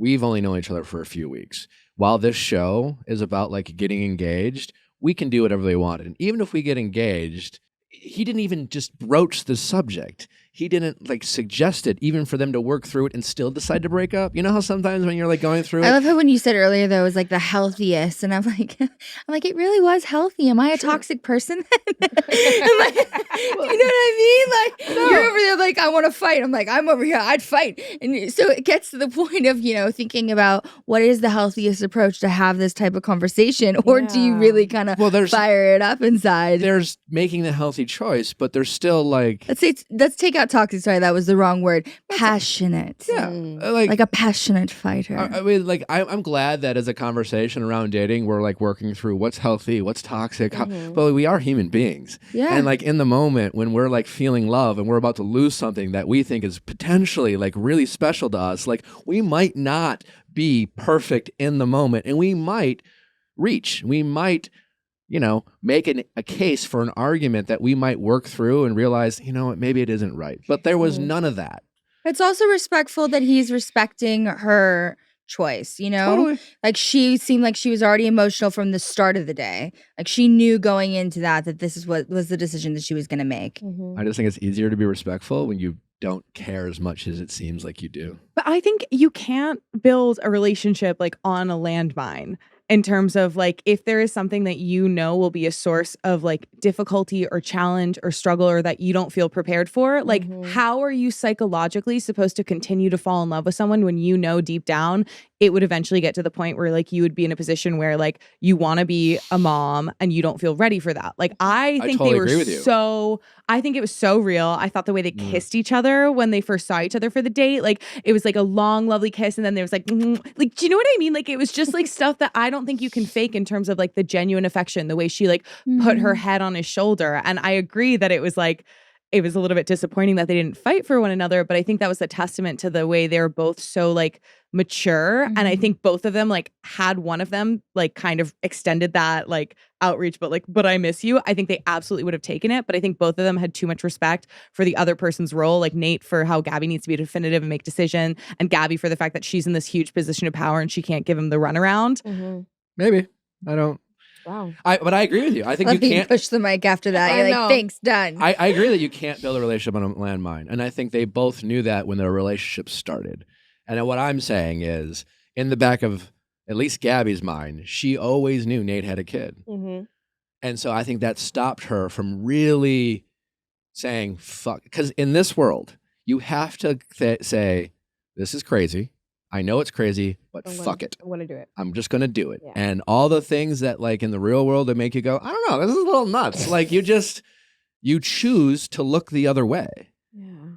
Speaker 1: We've only known each other for a few weeks. While this show is about like getting engaged, we can do whatever they want. And even if we get engaged, he didn't even just broach the subject. He didn't like suggest it even for them to work through it and still decide to break up. You know how sometimes when you're like going through it.
Speaker 3: I love how when you said earlier though, it was like the healthiest. And I'm like, it really was healthy. Am I a toxic person? You know what I mean? Like you're over there like, I want to fight. I'm like, I'm over here, I'd fight. And so it gets to the point of, you know, thinking about what is the healthiest approach to have this type of conversation, or do you really kind of fire it up inside?
Speaker 1: There's making the healthy choice, but there's still like,
Speaker 3: let's take out toxic. Sorry, that was the wrong word. Passionate.
Speaker 1: Yeah.
Speaker 3: Like a passionate fighter.
Speaker 1: I mean, like, I'm glad that as a conversation around dating, we're like working through what's healthy, what's toxic, but we are human beings.
Speaker 3: Yeah.
Speaker 1: And like in the moment when we're like feeling love and we're about to lose something that we think is potentially like really special to us, like we might not be perfect in the moment and we might you know, make a case for an argument that we might work through and realize, you know what, maybe it isn't right. But there was none of that.
Speaker 3: It's also respectful that he's respecting her choice, you know?
Speaker 1: Totally.
Speaker 3: Like she seemed like she was already emotional from the start of the day. Like she knew going into that this is what was the decision that she was going to make.
Speaker 1: I just think it's easier to be respectful when you don't care as much as it seems like you do.
Speaker 5: But I think you can't build a relationship like on a landmine. In terms of like, if there is something that you know will be a source of like difficulty or challenge or struggle or that you don't feel prepared for, like how are you psychologically supposed to continue to fall in love with someone when you know deep down it would eventually get to the point where like you would be in a position where like you want to be a mom and you don't feel ready for that. Like I think
Speaker 1: totally
Speaker 5: they were
Speaker 1: agree with you.
Speaker 5: I think it was so real. I thought the way they kissed each other when they first saw each other for the date, like it was like a long, lovely kiss. And then there was like, do you know what I mean? Like it was just like stuff that I don't think you can fake in terms of like the genuine affection, the way she like put her head on his shoulder. And I agree that it was like, it was a little bit disappointing that they didn't fight for one another, but I think that was a testament to the way they were both so like mature. And I think both of them like had one of them like kind of extended that like outreach, but I miss you. I think they absolutely would have taken it, but I think both of them had too much respect for the other person's role, like Nate for how Gabi needs to be definitive and make decision, and Gabi for the fact that she's in this huge position of power and she can't give him the runaround.
Speaker 1: Maybe. I don't.
Speaker 2: Wow.
Speaker 1: But I agree with you. I think
Speaker 3: Let
Speaker 1: you
Speaker 3: me
Speaker 1: can't
Speaker 3: push the mic after that. You're like, thanks, done.
Speaker 1: I agree that you can't build a relationship on a landmine. And I think they both knew that when their relationship started. And what I'm saying is, in the back of at least Gabi's mind, she always knew Nate had a kid. And so I think that stopped her from really saying, fuck. Because in this world, you have to say, this is crazy. I know it's crazy, but fuck it.
Speaker 2: I want to do it.
Speaker 1: I'm just going to do it.
Speaker 2: Yeah.
Speaker 1: And all the things that like in the real world that make you go, I don't know, this is a little nuts. Like you choose to look the other way.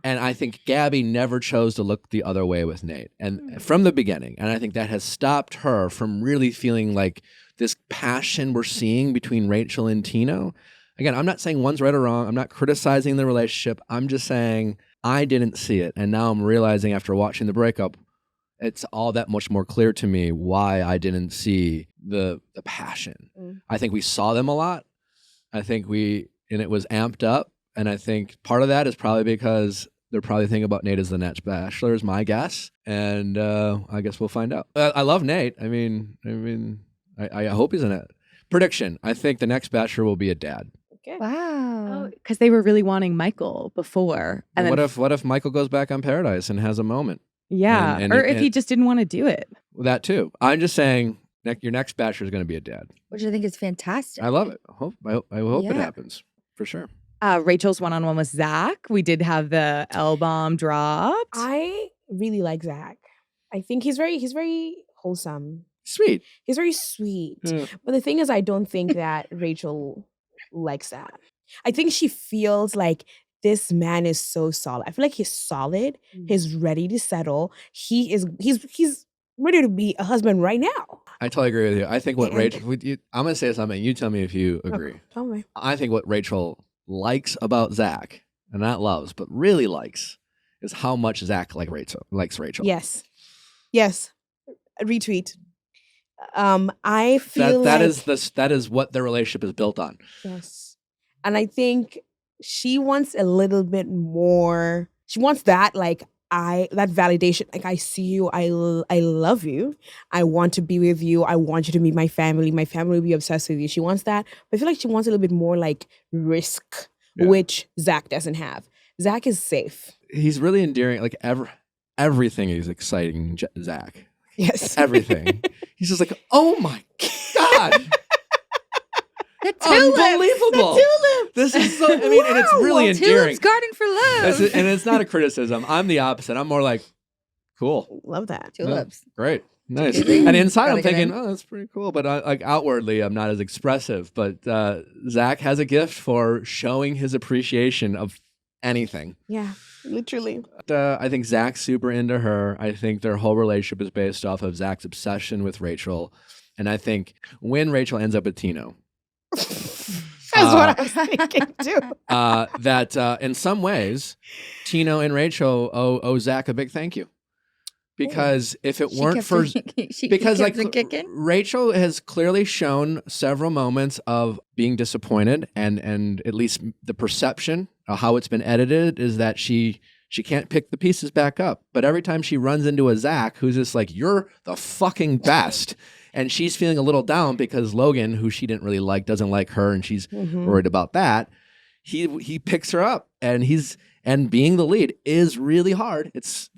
Speaker 1: And I think Gabi never chose to look the other way with Nate, and from the beginning. And I think that has stopped her from really feeling like this passion we're seeing between Rachel and Tino. Again, I'm not saying one's right or wrong. I'm not criticizing the relationship. I'm just saying I didn't see it. And now I'm realizing after watching the breakup, it's all that much more clear to me why I didn't see the passion. I think we saw them a lot. I think and it was amped up. And I think part of that is probably because they're probably thinking about Nate as the next Bachelor is my guess. And I guess we'll find out. I love Nate. I hope he's in it. Prediction. I think the next Bachelor will be a dad.
Speaker 2: Okay.
Speaker 3: Wow.
Speaker 5: Because they were really wanting Michael before. And
Speaker 1: what if Michael goes back on Paradise and has a moment?
Speaker 5: Yeah. Or if he just didn't want to do it.
Speaker 1: That too. I'm just saying your next Bachelor is going to be a dad.
Speaker 3: Which I think is fantastic.
Speaker 1: I love it. I hope it happens for sure.
Speaker 5: Rachel's one-on-one with Zach. We did have the L-bomb dropped.
Speaker 2: I really like Zach. I think he's very wholesome.
Speaker 1: Sweet.
Speaker 2: He's very sweet. But the thing is, I don't think that Rachel likes that. I think she feels like this man is so solid. I feel like he's solid. He's ready to settle. He's ready to be a husband right now.
Speaker 1: I totally agree with you. I think what Rachel, I'm going to say something. You tell me if you agree.
Speaker 2: Okay, tell me.
Speaker 1: I think what Rachel likes about Zach, and not loves, but really likes, is how much Zach likes Rachel.
Speaker 2: Yes. Retweet. I feel
Speaker 1: that is what their relationship is built on.
Speaker 2: Yes. And I think she wants a little bit more. She wants that that validation. Like, I see you, I love you, I want to be with you, I want you to meet my family will be obsessed with you. She wants that, but I feel like she wants a little bit more risk, which Zach doesn't have. Zach is safe.
Speaker 1: He's really endearing. Like everything is exciting, Zach.
Speaker 2: Yes.
Speaker 1: Everything. He's just like, oh my God.
Speaker 3: The tulips.
Speaker 1: Unbelievable.
Speaker 3: The tulips.
Speaker 1: This is so, and it's really endearing.
Speaker 3: Tulips Garden for Love.
Speaker 1: And it's not a criticism. I'm the opposite. I'm more like, cool.
Speaker 2: Love that.
Speaker 3: Tulips.
Speaker 1: Great. Nice. And inside I'm thinking, oh, that's pretty cool. But outwardly, I'm not as expressive. But Zach has a gift for showing his appreciation of anything.
Speaker 2: Yeah, literally.
Speaker 1: I think Zach's super into her. I think their whole relationship is based off of Zach's obsession with Rachel. And I think when Rachel ends up with Tino,
Speaker 2: that's what I was thinking too.
Speaker 1: That in some ways, Tino and Rachel owe Zach a big thank you. Because if it weren't for Rachel has clearly shown several moments of being disappointed, and at least the perception of how it's been edited is that she can't pick the pieces back up. But every time she runs into a Zach who's just like, you're the fucking best. And she's feeling a little down because Logan, who she didn't really like, doesn't like her, and she's worried about that. He picks her up, and being the lead is really hard. It's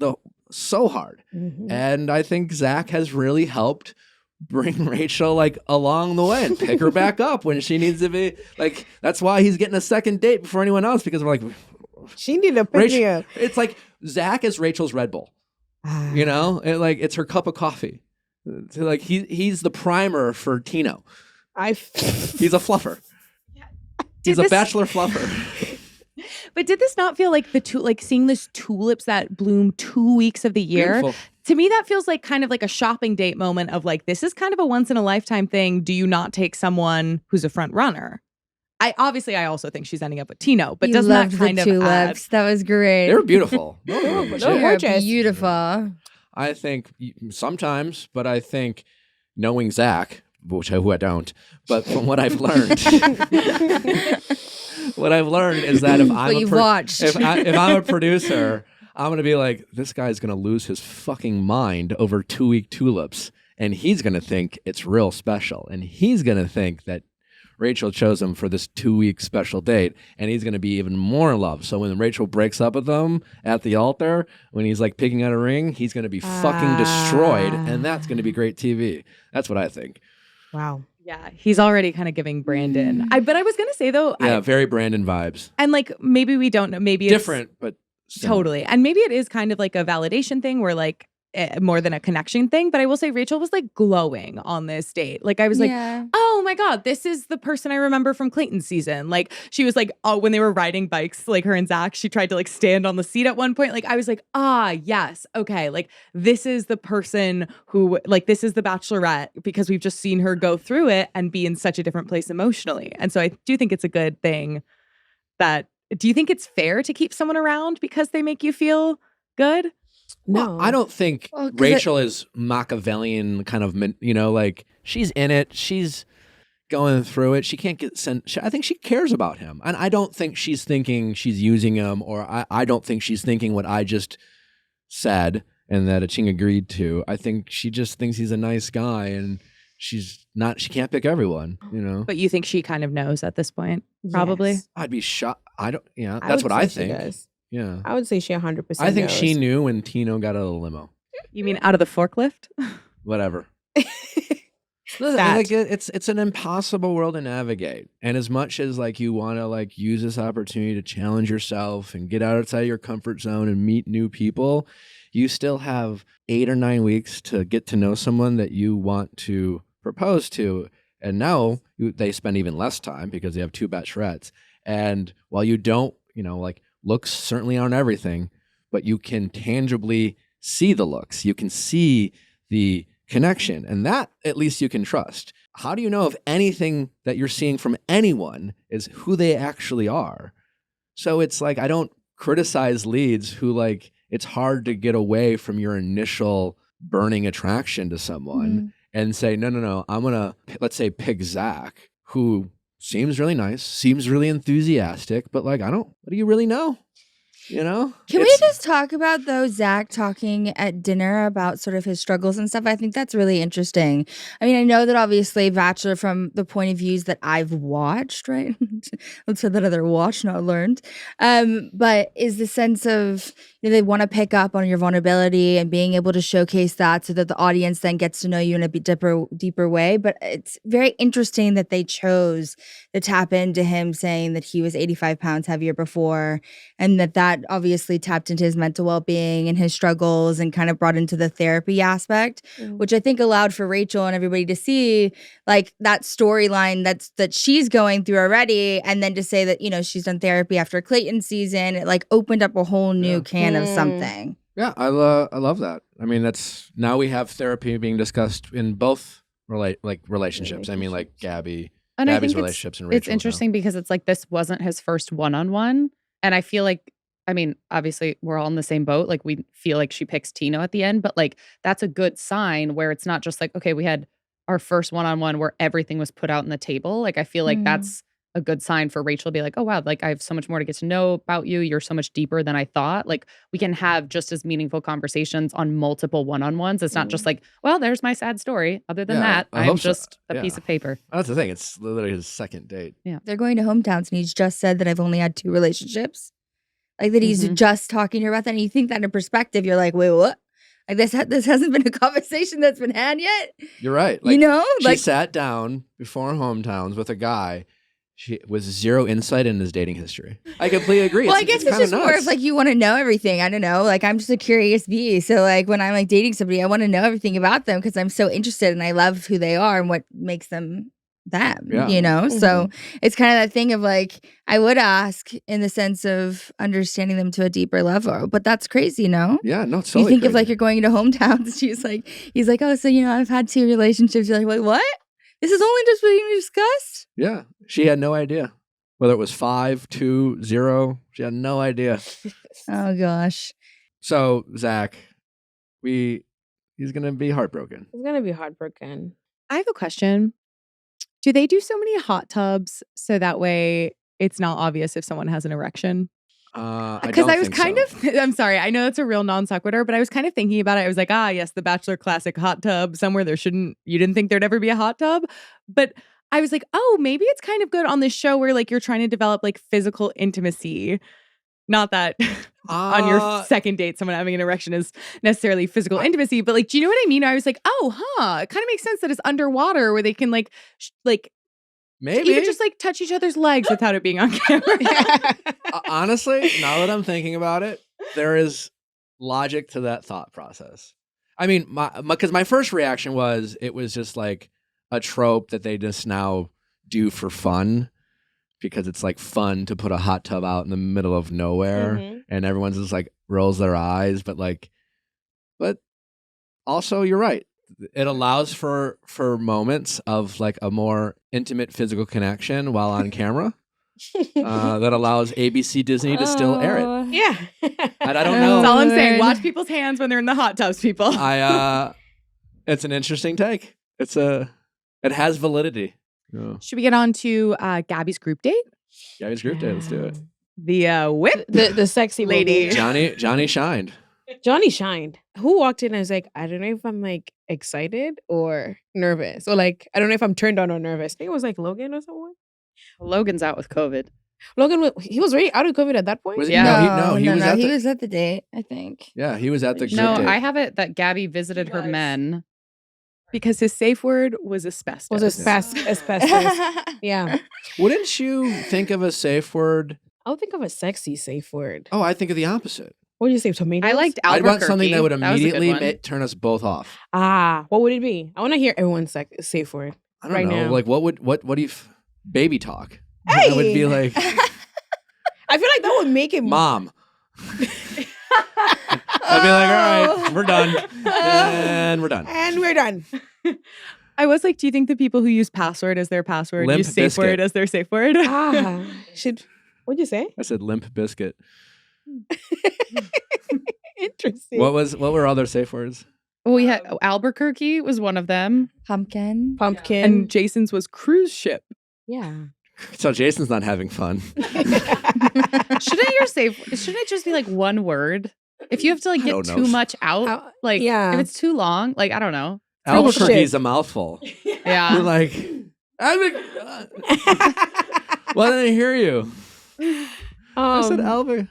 Speaker 1: so hard. And I think Zach has really helped bring Rachel along the way and pick her back up when she needs to be that's why he's getting a second date before anyone else, because we're
Speaker 2: she needed to pick me up.
Speaker 1: It's like Zach is Rachel's Red Bull. It's her cup of coffee. He's the primer for Tino. He's a fluffer. He's a bachelor fluffer.
Speaker 5: But did this not feel like seeing this tulips that bloom 2 weeks of the year?
Speaker 1: Beautiful.
Speaker 5: To me, that feels like kind of like a shopping date moment of this is kind of a once in a lifetime thing. Do you not take someone who's a front runner? I also think she's ending up with Tino, but doesn't that kind of
Speaker 3: tulips? That was great.
Speaker 1: They were beautiful.
Speaker 3: They're beautiful.
Speaker 1: I think sometimes, but I think knowing Zach, who I don't, but from what I've learned, is that if I'm a producer, I'm going to be like, this guy's going to lose his fucking mind over 2-week tulips, and he's going to think it's real special, and he's going to think that Rachel chose him for this 2-week special date, and he's going to be even more in love. So when Rachel breaks up with him at the altar, when he's picking out a ring, he's going to be fucking destroyed, and that's going to be great TV. That's what I think.
Speaker 2: Wow.
Speaker 5: Yeah, he's already kind of giving Brandon. But I was going to say though,
Speaker 1: very Brandon vibes.
Speaker 5: And maybe we don't know. Maybe
Speaker 1: different, but
Speaker 5: similar. Totally. And maybe it is kind of like a validation thing where more than a connection thing. But I will say Rachel was like glowing on this date. Like I was like, oh my God, this is the person I remember from Clayton's season. Like she was like, oh, when they were riding bikes, like her and Zach, she tried to like stand on the seat at one point. Like I was like, yes, okay. Like this is the person who, like, this is the Bachelorette, because we've just seen her go through it and be in such a different place emotionally. And so I do think it's a good thing that, do you think it's fair to keep someone around because they make you feel good?
Speaker 2: No,
Speaker 1: Well, I don't think Rachel is Machiavellian kind of, like she's in it. She's going through it. She can't get sent. I think she cares about him. And I don't think she's thinking she's using him, or I don't think she's thinking what I just said and that Achieng agreed to. I think she just thinks he's a nice guy, and she can't pick everyone,
Speaker 5: But you think she kind of knows at this point? Probably.
Speaker 2: Yes.
Speaker 1: I'd be shocked. That's what I think. Yeah.
Speaker 2: I would say she 100%
Speaker 1: I think
Speaker 2: knows.
Speaker 1: she knew when Tino got out of the limo.
Speaker 5: You mean out of the forklift?
Speaker 1: Whatever. Listen, like it's an impossible world to navigate. And as much as like you want to like use this opportunity to challenge yourself and get outside your comfort zone and meet new people, you still have 8 or 9 weeks to get to know someone that you want to propose to. And now they spend even less time because they have 2 bachelorettes. And while you don't, like looks certainly aren't everything, but you can tangibly see the looks. You can see the connection, and that at least you can trust. How do you know if anything that you're seeing from anyone is who they actually are? So it's like, I don't criticize leads who like, it's hard to get away from your initial burning attraction to someone and say, no, I'm going to, let's say, pick Zach, who seems really nice, seems really enthusiastic, but like, what do you really know?
Speaker 3: Can we just talk about, though, Zach talking at dinner about sort of his struggles and stuff? I think that's really interesting. I mean, I know that obviously Bachelor, from the point of views that I've watched, right? Let's say that other watched, not learned. But is the sense of, they want to pick up on your vulnerability and being able to showcase that so that the audience then gets to know you in a deeper way. But it's very interesting that they chose to tap into him saying that he was 85 pounds heavier before, and that obviously tapped into his mental well-being and his struggles and kind of brought into the therapy aspect, which I think allowed for Rachel and everybody to see like that storyline that she's going through already. And then to say that, she's done therapy after Clayton's season, it like opened up a whole new can of something.
Speaker 1: Yeah, I love that. I mean, now we have therapy being discussed in both relationships. I mean, like Gabi's relationships and Rachel's.
Speaker 4: It's interesting because it's like this wasn't his first one-on-one. And I feel like, I mean, obviously we're all in the same boat. Like we feel like she picks Tino at the end, but like that's a good sign where it's not just like, okay, we had our first one-on-one where everything was put out on the table. Like I feel like that's a good sign for Rachel to be like, oh wow, like I have so much more to get to know about you. You're so much deeper than I thought. Like we can have just as meaningful conversations on multiple one-on-ones. It's not just like, well, there's my sad story. Other than that, I'm just a piece of paper.
Speaker 1: That's the thing. It's literally his second date.
Speaker 4: Yeah.
Speaker 3: They're going to hometowns and he's just said that I've only had 2 relationships. Like that he's just talking to her about that. And you think that in perspective, you're like, wait, what? Like this hasn't been a conversation that's been had yet.
Speaker 1: You're right. Like, she sat down before hometowns with a guy with 0 insight in his dating history. I completely agree.
Speaker 3: Well, I guess it's just
Speaker 1: nuts.
Speaker 3: more of like you want to know everything. I don't know. Like I'm just a curious bee. So like when I'm like dating somebody, I want to know everything about them because I'm so interested and I love who they are and what makes them them, So it's kind of that thing of like, I would ask in the sense of understanding them to a deeper level, but that's crazy, no?
Speaker 1: Yeah, no, it's
Speaker 3: totally. You think
Speaker 1: crazy.
Speaker 3: of like you're going into hometowns. He's like, oh, so I've had 2 relationships. You're like, wait, what? This is only just being discussed?
Speaker 1: Yeah, she had no idea whether it was 5, 2, 0. She had no idea.
Speaker 3: Oh gosh.
Speaker 1: So Zach, he's gonna be heartbroken.
Speaker 2: He's gonna be heartbroken.
Speaker 5: I have a question. Do they do so many hot tubs so that way it's not obvious if someone has an erection? Because I was kind of, I'm sorry, I know that's a real non sequitur, but I was kind of thinking about it. I was like, yes, the Bachelor classic hot tub somewhere you didn't think there'd ever be a hot tub. But I was like, oh, maybe it's kind of good on this show where like you're trying to develop like physical intimacy. Not that on your second date, someone having an erection is necessarily physical intimacy, but like, do you know what I mean? I was like, it kind of makes sense that it's underwater where they can like maybe even just like touch each other's legs without it being on camera.
Speaker 1: Honestly, now that I'm thinking about it, there is logic to that thought process. I mean, because my first reaction was it was just like a trope that they just now do for fun because it's like fun to put a hot tub out in the middle of nowhere and everyone's just like rolls their eyes. But also you're right. It allows for moments of like a more intimate physical connection while on camera. That allows ABC Disney to still air it.
Speaker 2: Yeah.
Speaker 1: And I don't know.
Speaker 5: That's all I'm saying. Watch people's hands when they're in the hot tubs, people.
Speaker 1: It's an interesting take. It has validity. Yeah.
Speaker 5: Should we get on to Gabi's group date?
Speaker 1: Gabi's group date. Let's do it.
Speaker 5: The whip.
Speaker 2: The sexy
Speaker 5: lady.
Speaker 1: Johnny shined.
Speaker 2: Johnny shined. Who walked in and was like, I don't know if I'm like excited or nervous. Or like, I don't know if I'm turned on or nervous. I think it was like Logan or someone.
Speaker 4: Logan's out with COVID.
Speaker 2: Logan, he was already out of COVID at that point?
Speaker 1: Was he?
Speaker 4: Yeah.
Speaker 1: He was
Speaker 3: at the date, I think.
Speaker 1: Yeah, he was at the group
Speaker 4: No,
Speaker 1: date.
Speaker 4: I have it that Gabi visited her men.
Speaker 5: Because his safe word was asbestos.
Speaker 2: Asbestos. Yeah.
Speaker 1: Wouldn't you think of a safe word?
Speaker 2: I'll think of a sexy safe word.
Speaker 1: Oh, I think of the opposite.
Speaker 2: What did you say? Tomatoes?
Speaker 4: I liked
Speaker 1: I'd
Speaker 4: Albuquerque.
Speaker 1: want something that would
Speaker 4: That was a good
Speaker 1: immediately
Speaker 4: one.
Speaker 1: turn us both off.
Speaker 2: What would it be? I want to hear everyone's safe word.
Speaker 1: I don't
Speaker 2: Right
Speaker 1: know.
Speaker 2: now.
Speaker 1: Like what do you baby talk?
Speaker 2: Hey!
Speaker 1: That would be like
Speaker 2: I feel like that would make it
Speaker 1: mom. I'd be like, all right, we're done. And we're done.
Speaker 2: And we're done.
Speaker 5: I was like, do you think the people who use password as their password
Speaker 1: Limp
Speaker 5: use safe
Speaker 1: Biscuit.
Speaker 5: word as their safe word?
Speaker 2: What'd you say?
Speaker 1: I said limp biscuit.
Speaker 2: Interesting.
Speaker 1: What were other safe words?
Speaker 4: Well, we had Albuquerque was one of them.
Speaker 3: Pumpkin.
Speaker 2: Pumpkin.
Speaker 5: And Jason's was cruise ship.
Speaker 2: Yeah.
Speaker 1: So Jason's not having fun.
Speaker 4: Shouldn't it just be like one word? If you have to like
Speaker 1: I
Speaker 4: get
Speaker 1: don't know.
Speaker 4: too much out, like
Speaker 2: yeah.
Speaker 4: if it's too long, like I don't know.
Speaker 1: Albuquerque's a mouthful.
Speaker 4: Yeah.
Speaker 1: You're like, well, I didn't hear you. I said Albuquerque.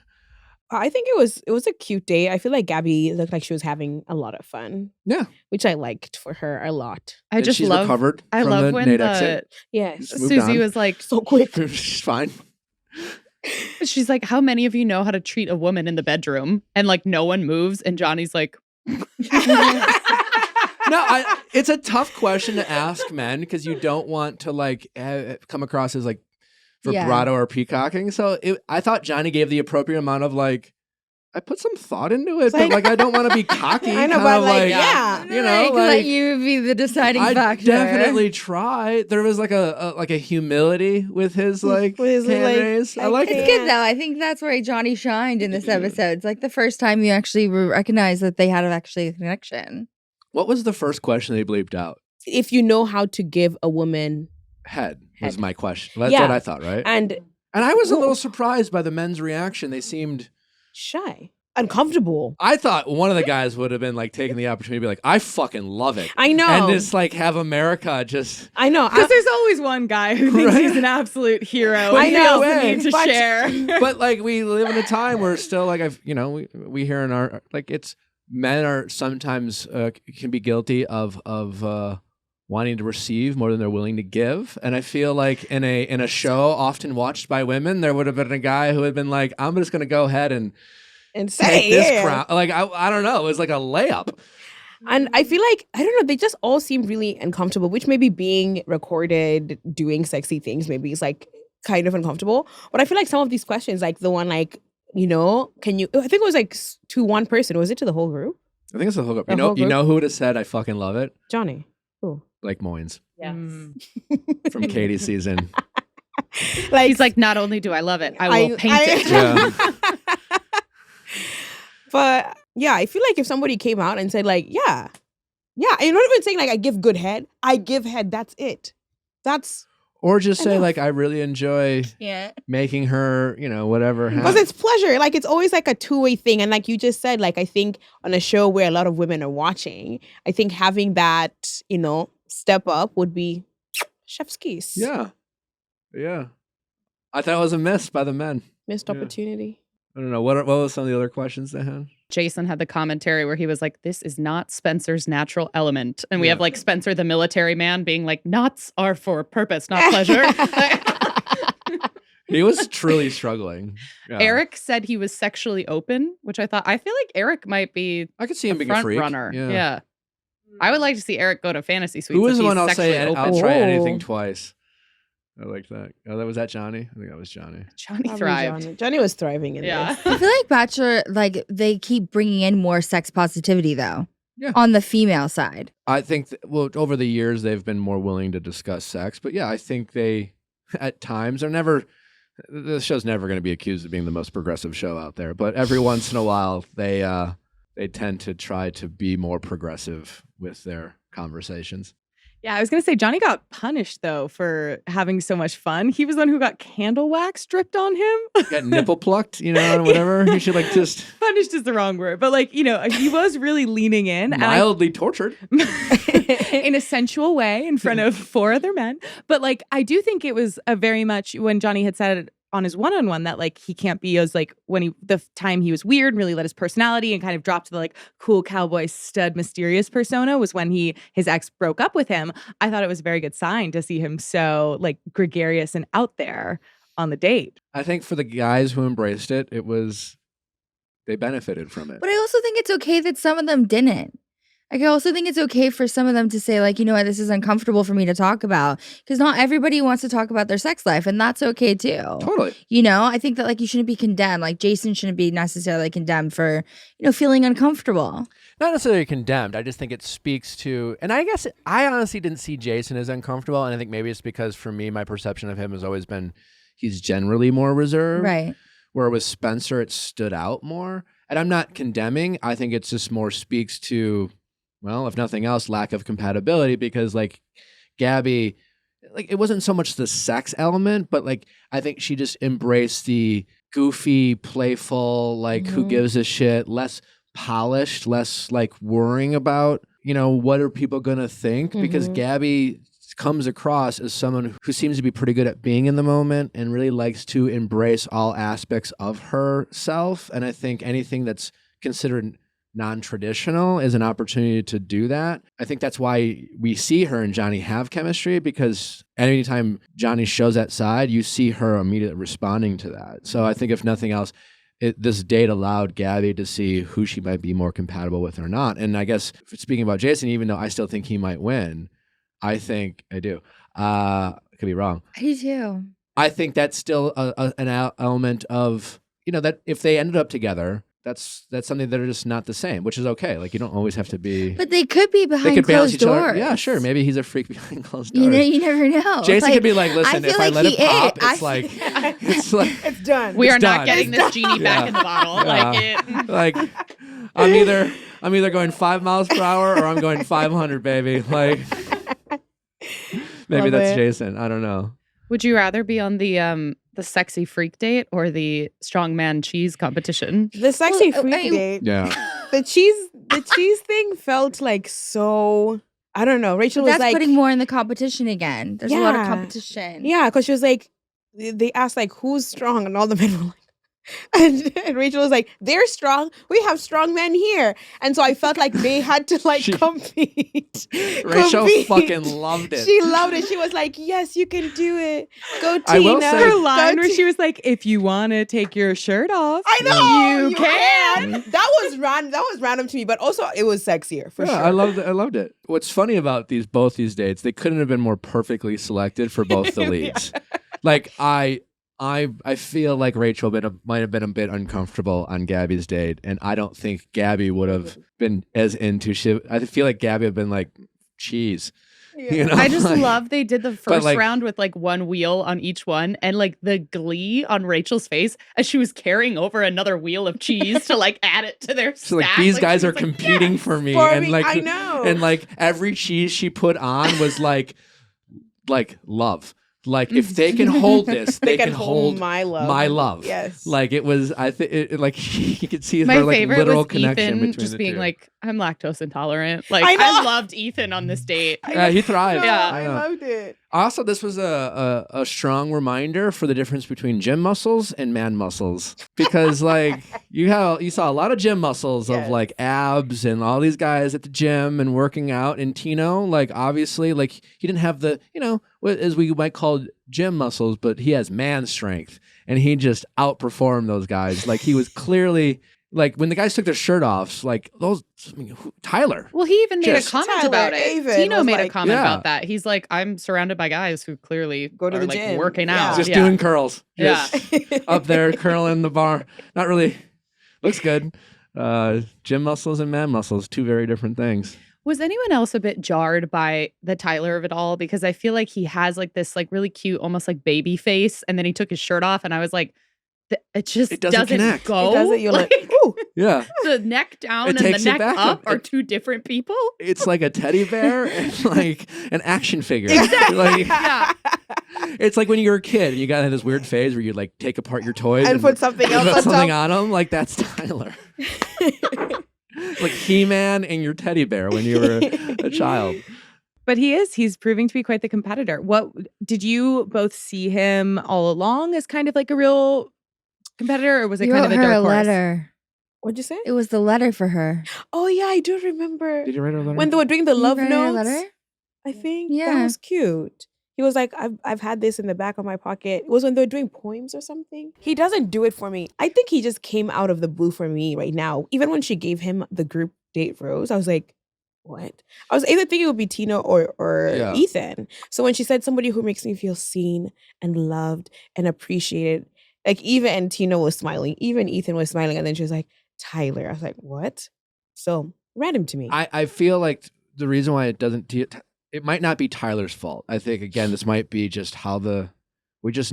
Speaker 2: I think it was a cute day. I feel like Gabi looked like she was having a lot of fun.
Speaker 1: Yeah.
Speaker 2: Which I liked for her a lot.
Speaker 4: I
Speaker 1: And
Speaker 4: just
Speaker 1: she's
Speaker 4: love
Speaker 1: recovered
Speaker 4: I
Speaker 1: from
Speaker 4: love
Speaker 1: the
Speaker 4: when
Speaker 1: Nate exit.
Speaker 2: Yes.
Speaker 1: Moved
Speaker 4: Susie
Speaker 1: on.
Speaker 4: was like,
Speaker 2: So quick.
Speaker 1: She's fine.
Speaker 4: she's like, how many of you know how to treat a woman in the bedroom? And like no one moves. And Johnny's like,
Speaker 1: No, it's a tough question to ask men because you don't want to like come across as like vibrato or peacocking. So I thought Johnny gave the appropriate amount of like, I put some thought into it, but like I don't want to be cocky.
Speaker 2: I know,
Speaker 1: kind
Speaker 2: but
Speaker 1: of
Speaker 2: like, yeah.
Speaker 1: you know,
Speaker 3: Like, let you be the deciding
Speaker 1: I
Speaker 3: factor.
Speaker 1: definitely try. There was like a humility with his like
Speaker 2: With his,
Speaker 1: hand
Speaker 2: like,
Speaker 1: raise. I like
Speaker 3: It's
Speaker 1: it.
Speaker 3: good though. I think that's where Johnny shined in this episode. It's like the first time you actually recognize that they had actually a connection.
Speaker 1: What was the first question they bleeped out?
Speaker 2: If you know how to give a woman
Speaker 1: Head was
Speaker 2: Head.
Speaker 1: my question. That's
Speaker 2: Yeah.
Speaker 1: what I thought, right?
Speaker 2: and
Speaker 1: And I was a little surprised by the men's reaction. They seemed
Speaker 2: shy, uncomfortable.
Speaker 1: I thought one of the guys would have been like taking the opportunity to be like, I fucking love it.
Speaker 2: I know.
Speaker 1: And just like have America just
Speaker 2: I know.
Speaker 5: Because there's always one guy who thinks
Speaker 1: Right?
Speaker 5: he's an absolute hero.
Speaker 2: I
Speaker 5: and
Speaker 2: know.
Speaker 5: feels the
Speaker 1: Way.
Speaker 5: need to
Speaker 2: But-
Speaker 5: share.
Speaker 1: but like we live in a time where still like we hear in our like it's men are sometimes can be guilty of wanting to receive more than they're willing to give, and I feel like in a show often watched by women there would have been a guy who had been like, I'm just gonna go ahead and
Speaker 2: say
Speaker 1: take this
Speaker 2: yeah.
Speaker 1: crown. Like I don't know, it was like a layup.
Speaker 2: And I feel like, I don't know, they just all seem really uncomfortable, which maybe being recorded doing sexy things maybe is like kind of uncomfortable. But I feel like some of these questions, like the one like, you know, can you, I think it was like to one person. Was it to the whole group?
Speaker 1: I think it's a hookup.
Speaker 2: The
Speaker 1: You know,
Speaker 2: whole
Speaker 1: you
Speaker 2: group?
Speaker 1: know who would have said I fucking love it?
Speaker 2: Johnny. Who?
Speaker 1: Like Moynes
Speaker 4: yes.
Speaker 1: from Katie's season.
Speaker 2: Like,
Speaker 4: He's like, not only do I love it, I will paint it.
Speaker 1: Yeah.
Speaker 2: But yeah, I feel like if somebody came out and said like, yeah, you're not even saying like I give good head. I give head. That's it. That's
Speaker 1: Or just say
Speaker 2: Enough.
Speaker 1: like I really enjoy
Speaker 3: Yeah.
Speaker 1: making her, whatever.
Speaker 2: because it's pleasure. Like it's always like a two-way thing. And like you just said, like I think on a show where a lot of women are watching, I think having that, step up would be chef's kiss.
Speaker 1: Yeah. I thought it was a miss by the men.
Speaker 2: Missed
Speaker 1: Yeah.
Speaker 2: opportunity.
Speaker 1: I don't know. What was some of the other questions they had?
Speaker 4: Jason had the commentary where he was like, this is not Spencer's natural element. And we
Speaker 1: Yeah.
Speaker 4: have like Spencer, the military man, being like, knots are for purpose, not pleasure.
Speaker 1: He was truly struggling. Yeah.
Speaker 4: Eric said he was sexually open, which I feel like Eric might be
Speaker 1: I could see him being a
Speaker 4: front
Speaker 1: freak.
Speaker 4: runner.
Speaker 1: Yeah.
Speaker 4: Yeah. I would like to see Eric go to fantasy suites.
Speaker 1: Who was
Speaker 4: if
Speaker 1: the
Speaker 4: he's
Speaker 1: one I'll
Speaker 4: sexually
Speaker 1: say?
Speaker 4: open.
Speaker 1: I'll try anything
Speaker 2: Oh.
Speaker 1: twice. I like that. Oh, that was that Johnny? I think that was Johnny.
Speaker 4: Johnny
Speaker 2: Probably
Speaker 4: thrived.
Speaker 2: Johnny was thriving in
Speaker 4: Yeah.
Speaker 2: this.
Speaker 3: I feel like Bachelor, like they keep bringing in more sex positivity though.
Speaker 1: Yeah.
Speaker 3: On the female side.
Speaker 1: I think, well, over the years, they've been more willing to discuss sex. But yeah, I think they, at times, are never, the show's never going to be accused of being the most progressive show out there. But every once in a while, they tend to try to be more progressive with their conversations.
Speaker 5: Yeah, I was gonna say Johnny got punished though for having so much fun. He was the one who got candle wax dripped on him.
Speaker 1: Get nipple plucked, or whatever. You should just
Speaker 5: Punished is the wrong word, but he was really leaning in,
Speaker 1: mildly tortured
Speaker 5: in a sensual way in front of 4 other men. But I do think it was a very much when Johnny had said on his one-on-one that he can't be as when the time he was weird and really let his personality and kind of dropped the cool cowboy stud mysterious persona was when his ex broke up with him. I thought it was a very good sign to see him so gregarious and out there on the date.
Speaker 1: I think for the guys who embraced it, they benefited from it.
Speaker 3: But I also think it's okay that some of them didn't. I also think it's okay for some of them to say, you know what, this is uncomfortable for me to talk about. Because not everybody wants to talk about their sex life, and that's okay too.
Speaker 1: Totally.
Speaker 3: I think that you shouldn't be condemned. Jason shouldn't be necessarily condemned for, feeling uncomfortable.
Speaker 6: Not necessarily condemned. I just think it speaks to, and I guess I honestly didn't see Jason as uncomfortable. And I think maybe it's because for me, my perception of him has always been
Speaker 1: He's generally more reserved.
Speaker 3: Right.
Speaker 1: Where with Spencer, it stood out more. And I'm not condemning. I think it's just more speaks to, well, if nothing else, lack of compatibility, because Gabi, it wasn't so much the sex element, but I think she just embraced the goofy, playful, who gives a shit, less polished, less worrying about, what are people going to think? Because Gabi comes across as someone who seems to be pretty good at being in the moment and really likes to embrace all aspects of herself. And I think anything that's considered non-traditional is an opportunity to do that. I think that's why we see her and Johnny have chemistry, because anytime Johnny shows that side, you see her immediately responding to that. So I think if nothing else, this date allowed Gabi to see who she might be more compatible with or not. And I guess speaking about Jason, even though I still think he might win, I do. I could be wrong.
Speaker 3: I do too.
Speaker 1: I think that's still an element of, that if they ended up together, that's something that are just not the same, which is okay. You don't always have to be.
Speaker 3: But they could be
Speaker 1: They
Speaker 3: behind
Speaker 1: could balance
Speaker 3: closed
Speaker 1: each other.
Speaker 3: doors.
Speaker 1: Yeah, sure. Maybe he's a freak behind closed doors.
Speaker 3: You never know.
Speaker 1: Jason could be listen,
Speaker 3: I
Speaker 1: if
Speaker 3: feel
Speaker 1: I let it
Speaker 3: he
Speaker 1: pop,
Speaker 3: is.
Speaker 1: it's
Speaker 2: It's done.
Speaker 4: We are
Speaker 1: It's
Speaker 4: not
Speaker 1: done.
Speaker 4: getting this genie back
Speaker 1: Yeah.
Speaker 4: in the bottle.
Speaker 1: Yeah. I'm either going 5 miles per hour or I'm going 500, baby. Maybe
Speaker 2: Love
Speaker 1: that's
Speaker 2: it.
Speaker 1: Jason. I don't know.
Speaker 4: Would you rather be on the sexy freak date or the strongman cheese competition?
Speaker 2: The sexy
Speaker 3: Well,
Speaker 2: freak
Speaker 3: I-
Speaker 2: date.
Speaker 1: Yeah.
Speaker 2: The cheese thing felt so. I don't know. Rachel was
Speaker 3: That's putting more in the competition again. There's a lot of
Speaker 2: Yeah.
Speaker 3: competition.
Speaker 2: Yeah, because she was they asked who's strong, and all the men were like, and Rachel was like, they're strong. We have strong men here, and so I felt like they had to
Speaker 1: She-
Speaker 2: compete.
Speaker 1: Rachel
Speaker 2: Compete.
Speaker 1: fucking loved it.
Speaker 2: She loved it. She was like, yes, you can do it. Go Tina.
Speaker 1: I will say-
Speaker 5: Her
Speaker 2: Go
Speaker 5: line where
Speaker 2: Tina."
Speaker 5: she was like, if you want to take your shirt off,
Speaker 2: I know
Speaker 5: you can.
Speaker 2: That was random to me, but also it was sexier for
Speaker 1: Yeah,
Speaker 2: sure.
Speaker 1: I loved it. What's funny about both these dates, they couldn't have been more perfectly selected for both the leads. I feel like Rachel might have been a bit uncomfortable on Gabi's date, and I don't think Gabi would have been as into. I feel like Gabi would have been cheese.
Speaker 2: Yeah.
Speaker 4: I just love they did the first
Speaker 1: like-
Speaker 4: round with one wheel on each one, and the glee on Rachel's face as she was carrying over another wheel of cheese to add it to their
Speaker 1: So
Speaker 4: stack.
Speaker 1: these
Speaker 4: Like,
Speaker 1: guys
Speaker 4: she
Speaker 1: are
Speaker 4: was like,
Speaker 1: competing
Speaker 4: "Yes!"
Speaker 1: for me,
Speaker 2: For
Speaker 1: and
Speaker 2: me, I know.
Speaker 1: and every cheese she put on was love. If they can hold this, they can hold
Speaker 2: my love.
Speaker 1: my love.
Speaker 2: Yes.
Speaker 1: It was. I think you could see
Speaker 4: My
Speaker 1: her
Speaker 4: favorite
Speaker 1: literal
Speaker 4: was
Speaker 1: connection
Speaker 4: Ethan
Speaker 1: between
Speaker 4: just
Speaker 1: the
Speaker 4: being
Speaker 1: two.
Speaker 4: I'm lactose intolerant. Like
Speaker 2: I know.
Speaker 4: I loved Ethan on this date.
Speaker 1: Yeah, he thrived.
Speaker 4: Yeah.
Speaker 2: I loved it.
Speaker 1: Also, this was a strong reminder for the difference between gym muscles and man muscles, because like you saw a lot of gym muscles of
Speaker 2: Yes.
Speaker 1: like abs and all these guys at the gym and working out, and Tino, like obviously like he didn't have the, you know, what as we might call gym muscles, but he has man strength, and he just outperformed those guys. Like he was clearly. Like when the guys took their shirt off, like those, I mean, Tyler.
Speaker 4: Well, he even made
Speaker 1: Just-
Speaker 4: a comment
Speaker 2: Tyler
Speaker 4: about it.
Speaker 2: Avon
Speaker 4: Tino
Speaker 2: was
Speaker 4: made a
Speaker 2: like-
Speaker 4: comment
Speaker 1: Yeah.
Speaker 4: about that. He's like, I'm surrounded by guys who clearly
Speaker 2: Go to
Speaker 4: are
Speaker 2: the
Speaker 4: like
Speaker 2: gym.
Speaker 4: working
Speaker 2: Yeah.
Speaker 4: out.
Speaker 1: Just
Speaker 4: Yeah.
Speaker 1: doing curls.
Speaker 4: Yeah.
Speaker 1: Just up there curling the bar. Not really. Looks good. Gym muscles and man muscles, two very different things.
Speaker 4: Was anyone else a bit jarred by the Tyler of it all? Because I feel like he has like this like really cute, almost like baby face, and then he took his shirt off, and I was like, it just
Speaker 1: It doesn't connect.
Speaker 4: go.
Speaker 2: It doesn't. You're like, ooh.
Speaker 1: Yeah.
Speaker 4: the neck down
Speaker 1: It
Speaker 4: and the
Speaker 1: takes you
Speaker 4: neck
Speaker 1: back.
Speaker 4: up are
Speaker 1: It-
Speaker 4: two different people.
Speaker 1: It's like a teddy bear and like an action figure.
Speaker 4: Exactly.
Speaker 1: Like,
Speaker 4: Yeah.
Speaker 1: it's like when you were a kid and you got in this weird phase where you like take apart your toys
Speaker 2: And put something else
Speaker 1: put
Speaker 2: on
Speaker 1: something
Speaker 2: top.
Speaker 1: on them. Like that's Tyler. Like He-Man and your teddy bear when you were a child.
Speaker 5: But he's proving to be quite the competitor. What did you both see him all along as kind of like a real competitor, or was it
Speaker 3: You
Speaker 5: kind
Speaker 3: wrote
Speaker 5: of a
Speaker 3: her
Speaker 5: dark
Speaker 3: a
Speaker 5: horse?
Speaker 3: letter.
Speaker 2: What'd you say?
Speaker 3: It was the letter for her.
Speaker 2: Oh yeah, I do remember
Speaker 1: Did you write a letter?
Speaker 2: when they were doing the
Speaker 3: You
Speaker 2: love
Speaker 3: write her a
Speaker 2: notes.
Speaker 3: letter?
Speaker 2: I think that
Speaker 3: Yeah.
Speaker 2: was cute. He was like, I've had this in the back of my pocket. It was when they were doing poems or something. He doesn't do it for me. I think he just came out of the blue for me right now. Even when she gave him the group date rose, I was like, what? I was either thinking it would be Tino or
Speaker 1: Yeah.
Speaker 2: Ethan. So when she said somebody who makes me feel seen and loved and appreciated, like even Tino was smiling, even Ethan was smiling, and then she was like, Tyler. I was like, what? So random to me.
Speaker 1: I feel like the reason why it doesn't, it might not be Tyler's fault. I think again, this might be just how we're just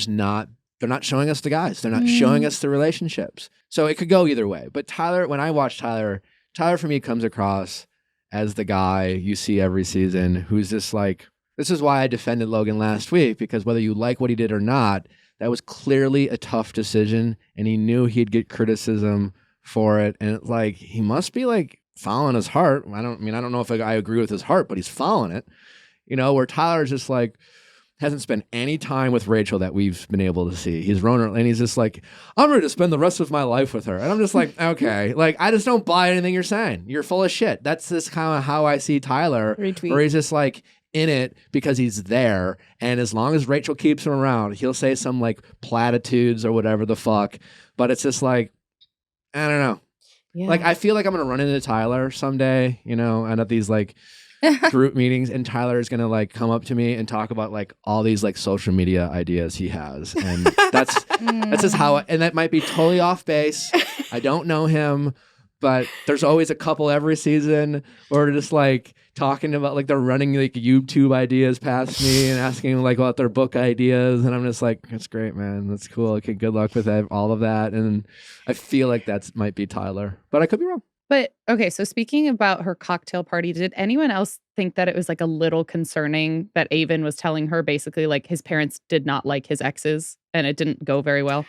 Speaker 1: not. They're not showing us the guys. They're not showing us the relationships. So it could go either way. But Tyler, when I watch Tyler for me comes across as the guy you see every season who's just like, this is why I defended Logan last week, because whether you like what he did or not, that was clearly a tough decision, and he knew he'd get criticism for it. And it's like, he must be like following his heart. I don't know if I agree with his heart, but he's following it. You know, where Tyler's just like, hasn't spent any time with Rachel that we've been able to see. He's Roner, and he's just like, I'm ready to spend the rest of my life with her. And I'm just like, okay, like I just don't buy anything you're saying. You're full of shit. That's just kind of how I see Tyler,
Speaker 2: Retweet.
Speaker 1: where he's just like in it because he's there. And as long as Rachel keeps him around, he'll say some like platitudes or whatever the fuck. But it's just like, I don't know.
Speaker 2: Yeah.
Speaker 1: Like I feel like I'm gonna run into Tyler someday, you know, and at these like group meetings, and Tyler is gonna like come up to me and talk about like all these like social media ideas he has, and that's just how. And that might be totally off base. I don't know him, but there's always a couple every season where they're just like talking about like they're running like YouTube ideas past me and asking like about their book ideas, and I'm just like, that's great, man, that's cool. Okay, good luck with all of that. And I feel like that might be Tyler, but I could be wrong.
Speaker 4: But okay, so speaking about her cocktail party, did anyone else think that it was like a little concerning that Avon was telling her basically like his parents did not like his exes and it didn't go very well?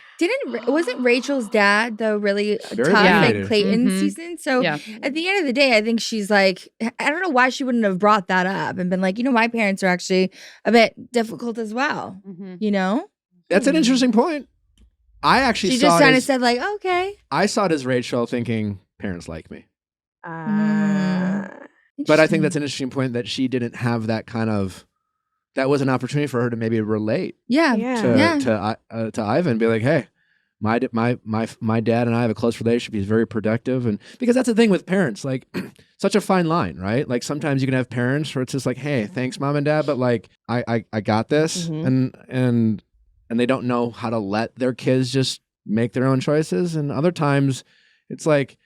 Speaker 3: Wasn't Rachel's dad though really
Speaker 1: Very
Speaker 3: tough
Speaker 1: dedicated.
Speaker 3: in Clayton's
Speaker 4: Mhm.
Speaker 3: season? So
Speaker 4: Yeah.
Speaker 3: at the end of the day, I think she's like, I don't know why she wouldn't have brought that up and been like, you know, my parents are actually a bit difficult as well. You know,
Speaker 1: That's an interesting point. I actually
Speaker 3: she
Speaker 1: saw
Speaker 3: just
Speaker 1: it
Speaker 3: kind of
Speaker 1: as,
Speaker 3: said like, okay,
Speaker 1: I saw it as Rachel thinking parents like me.
Speaker 2: Ah.
Speaker 1: But I think that's an interesting point that she didn't have that kind of, that was an opportunity for her to maybe relate
Speaker 3: yeah.
Speaker 1: to Ivan, be like, hey, my dad and I have a close relationship. He's very productive. And because that's the thing with parents, like such a fine line, right? Like sometimes you can have parents where it's just like, hey, thanks mom and dad, but like I got this. And they don't know how to let their kids just make their own choices. And other times it's like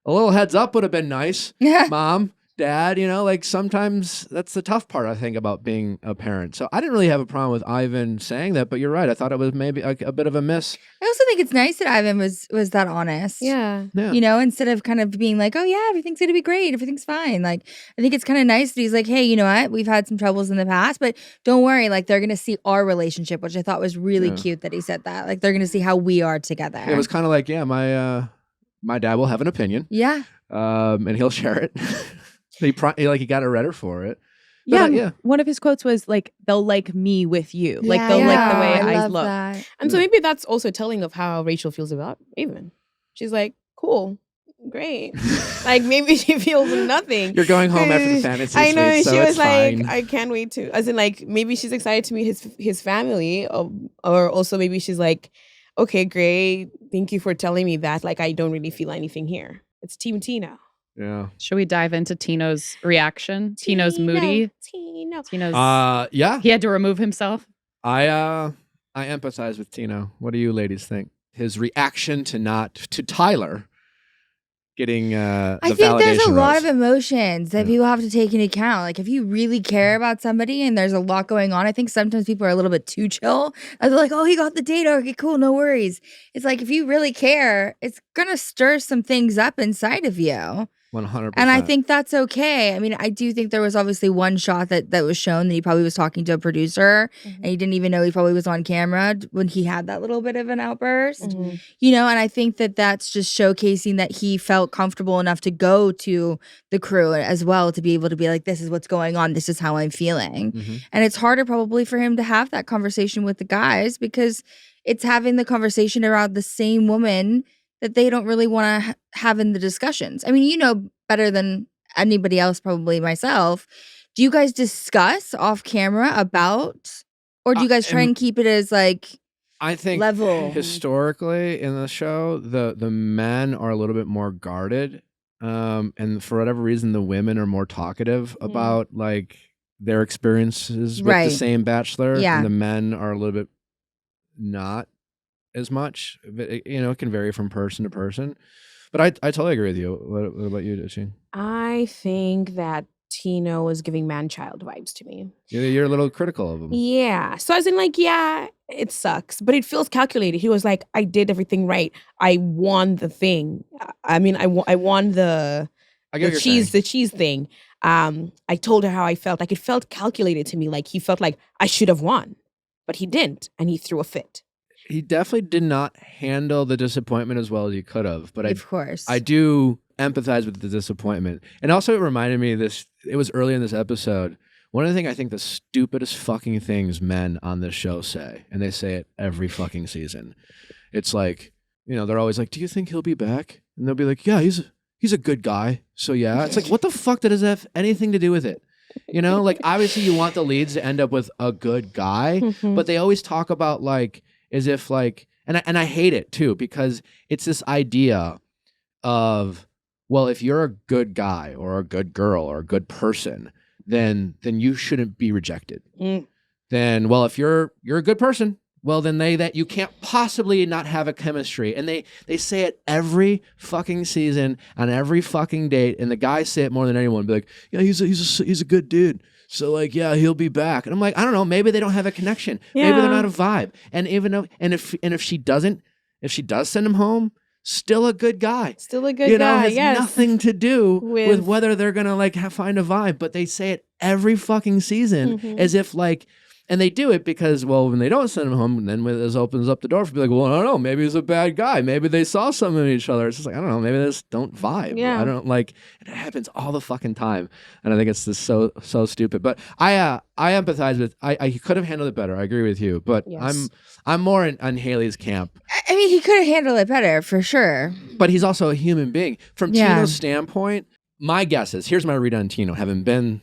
Speaker 1: a little heads up would have been nice.
Speaker 3: Yeah.
Speaker 1: Mom, dad, you know, like sometimes that's the tough part, I think, about being a parent. So I didn't really have a problem with Ivan saying that, but you're right. I thought it was maybe a bit of a miss.
Speaker 3: I also think it's nice that Ivan was that honest.
Speaker 2: Yeah.
Speaker 1: Yeah.
Speaker 3: You know, instead of kind of being like, oh yeah, everything's gonna be great, everything's fine. Like, I think it's kind of nice that he's like, hey, you know what? We've had some troubles in the past, but don't worry, like they're gonna see our relationship, which I thought was really
Speaker 1: Yeah.
Speaker 3: cute that he said that. Like they're gonna see how we are together.
Speaker 1: It was kind of like, yeah, my dad will have an opinion.
Speaker 3: Yeah.
Speaker 1: And he'll share it. he got a Redder for it.
Speaker 5: Yeah,
Speaker 1: But,
Speaker 5: one of his quotes was like, "They'll like me with you." Like
Speaker 3: Yeah,
Speaker 5: they'll like the way
Speaker 3: I
Speaker 5: I
Speaker 3: love
Speaker 5: look.
Speaker 3: that.
Speaker 2: And so maybe that's also telling of how Rachel feels about Raven. She's like, cool, great. Like maybe she feels nothing.
Speaker 1: You're going home after the fantasy
Speaker 2: I know.
Speaker 1: suite, so
Speaker 2: She
Speaker 1: it's
Speaker 2: was like,
Speaker 1: fine.
Speaker 2: I can't wait to. As in, like maybe she's excited to meet his family, or also maybe she's like, okay, great. Thank you for telling me that. Like I don't really feel anything here. It's Team Tina.
Speaker 1: Yeah.
Speaker 4: Should we dive into Tino's reaction? Tino's moody. Tino's
Speaker 1: Yeah.
Speaker 4: he had to remove himself.
Speaker 1: I empathize with Tino. What do you ladies think? His reaction to Tyler getting the
Speaker 3: I think there's a
Speaker 1: validation
Speaker 3: lot
Speaker 1: rose.
Speaker 3: of emotions that
Speaker 1: Yeah.
Speaker 3: people have to take into account. Like if you really care about somebody and there's a lot going on, I think sometimes people are a little bit too chill. And they're like, oh, he got the date. Okay, cool, no worries. It's like if you really care, it's gonna stir some things up inside of you.
Speaker 1: 100%.
Speaker 3: And I think that's okay. I mean, I do think there was obviously one shot that was shown that he probably was talking to a producer and he didn't even know he probably was on camera when he had that little bit of an outburst. You know, and I think that that's just showcasing that he felt comfortable enough to go to the crew as well to be able to be like, this is what's going on. This is how I'm feeling. And it's harder probably for him to have that conversation with the guys because it's having the conversation around the same woman that they don't really want to have in the discussions. I mean, you know better than anybody else, probably myself. Do you guys discuss off camera about, or do you guys try and keep it as like
Speaker 1: I think
Speaker 3: level?
Speaker 1: Historically in the show, the men are a little bit more guarded. And for whatever reason, the women are more talkative about like their experiences with the same bachelor.
Speaker 3: Yeah.
Speaker 1: And the men are a little bit not as much. It, it can vary from person to person. But I totally agree with you. What about you, Achieng?
Speaker 2: I think that Tino was giving man-child vibes to me.
Speaker 1: You're a little critical of him.
Speaker 2: Yeah. So as in like, yeah, it sucks, but it feels calculated. He was like, I did everything right. I won the thing. I mean, I won the cheese thing. I told her how I felt. Like it felt calculated to me. Like he felt like I should have won, but he didn't, and he threw a fit.
Speaker 1: He definitely did not handle the disappointment as well as he could have. But
Speaker 3: Of course.
Speaker 1: I do empathize with the disappointment. And also it reminded me of this, it was early in this episode. One of the things I think the stupidest fucking things men on this show say, and they say it every fucking season. It's like, they're always like, do you think he'll be back? And they'll be like, yeah, he's a good guy. So yeah. It's like, what the fuck does that have anything to do with it? Like obviously you want the leads to end up with a good guy, but they always talk about like, as if like, and I hate it too, because it's this idea of, well, if you're a good guy or a good girl or a good person, then you shouldn't be rejected. Then, well, if you're a good person, well, then that you can't possibly not have a chemistry. And they say it every fucking season on every fucking date, and the guys say it more than anyone. Be like, yeah, he's a good dude. So like, yeah, he'll be back. And I'm like, I don't know, maybe they don't have a connection.
Speaker 2: Yeah.
Speaker 1: Maybe they're not a vibe. And if she does send him home, still a good guy.
Speaker 2: Still a good guy.
Speaker 1: Has
Speaker 2: yes.
Speaker 1: nothing to do with
Speaker 2: With-
Speaker 1: whether they're gonna like find a vibe. But they say it every fucking season as if like. And they do it because, well, when they don't send him home, then this opens up the door for be like, well, I don't know, maybe he's a bad guy. Maybe they saw something in each other. It's just like, I don't know, maybe they just don't vibe.
Speaker 2: Yeah.
Speaker 1: I don't like, it happens all the fucking time. And I think it's just so stupid. But I empathize with, I could have handled it better. I agree with you. But
Speaker 2: Yes.
Speaker 1: I'm more on Hayley's camp.
Speaker 3: I mean, he could have handled it better for sure.
Speaker 1: But he's also a human being. From
Speaker 3: Yeah.
Speaker 1: Tino's standpoint, my guess is, here's my read on Tino, having been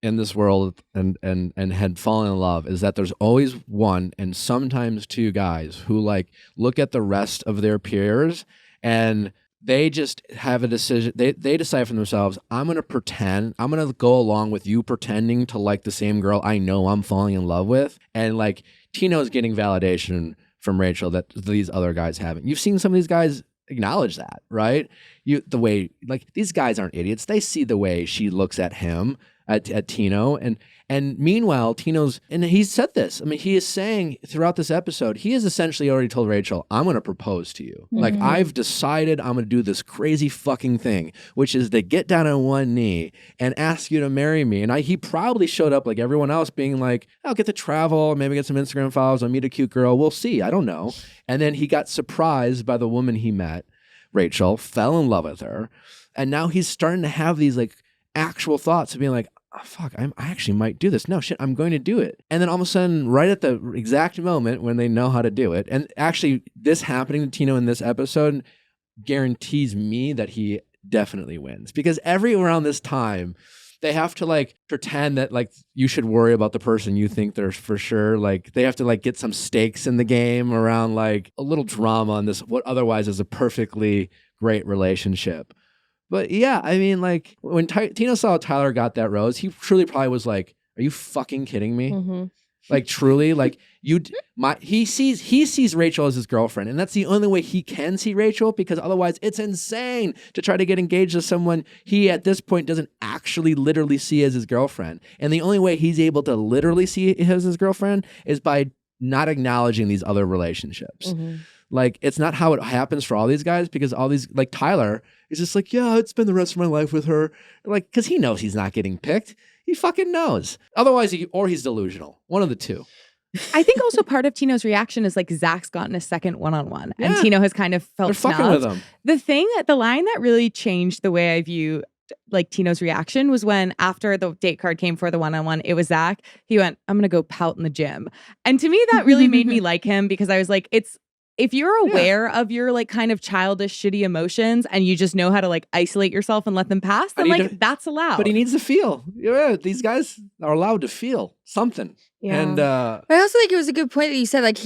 Speaker 1: in this world and had fallen in love, is that there's always one and sometimes two guys who like look at the rest of their peers and they just have a decision. They decide for themselves, I'm going to pretend, I'm going to go along with you pretending to like the same girl I know I'm falling in love with. And like Tino's getting validation from Rachel that these other guys haven't. You've seen some of these guys acknowledge that, right? The way, like, these guys aren't idiots. They see the way she looks at him, at Tino, and meanwhile Tino's, and he said this, I mean, he is saying throughout this episode, he has essentially already told Rachel, I'm going to propose to you. Like, I've decided I'm going to do this crazy fucking thing, which is to get down on one knee and ask you to marry me. And he probably showed up like everyone else, being like, I'll get to travel, maybe get some Instagram follows, I'll meet a cute girl, we'll see, I don't know. And then he got surprised by the woman he met. Rachel, fell in love with her, and now he's starting to have these like actual thoughts of being like, oh, fuck, I actually might do this. No shit, I'm going to do it. And then all of a sudden, right at the exact moment when they know how to do it, and actually this happening to Tino in this episode guarantees me that he definitely wins, because around this time, they have to like pretend that like you should worry about the person you think they're for sure. Like they have to like get some stakes in the game around like a little drama on this, what otherwise is a perfectly great relationship. But yeah, I mean, like when Tino saw Tyler got that rose, he truly probably was like, "Are you fucking kidding me?"
Speaker 2: Mm-hmm.
Speaker 1: Like truly, like he sees Rachel as his girlfriend, and that's the only way he can see Rachel, because otherwise it's insane to try to get engaged to someone he at this point doesn't actually literally see as his girlfriend. And the only way he's able to literally see as his girlfriend is by not acknowledging these other relationships.
Speaker 2: Mm-hmm.
Speaker 1: Like it's not how it happens for all these guys, because all these, like Tyler is just like, yeah, I'd spend the rest of my life with her, like because he knows he's not getting picked. He fucking knows. Otherwise, he's delusional. One of the two.
Speaker 5: I think also part of Tino's reaction is like Zach's gotten a second one-on-one, and Tino has kind of felt
Speaker 1: They're fucking
Speaker 5: snubbed.
Speaker 1: with him.
Speaker 5: The line that really changed the way I view like Tino's reaction was when after the date card came for the one-on-one, it was Zach. He went, "I'm gonna go pout in the gym," and to me that really made me like him, because I was like, if you're aware of your like kind of childish, shitty emotions and you just know how to like isolate yourself and let them pass, then like that's allowed.
Speaker 1: But he needs to feel. Yeah, these guys are allowed to feel something.
Speaker 2: Yeah.
Speaker 1: And
Speaker 3: But I also think it was a good point that you said,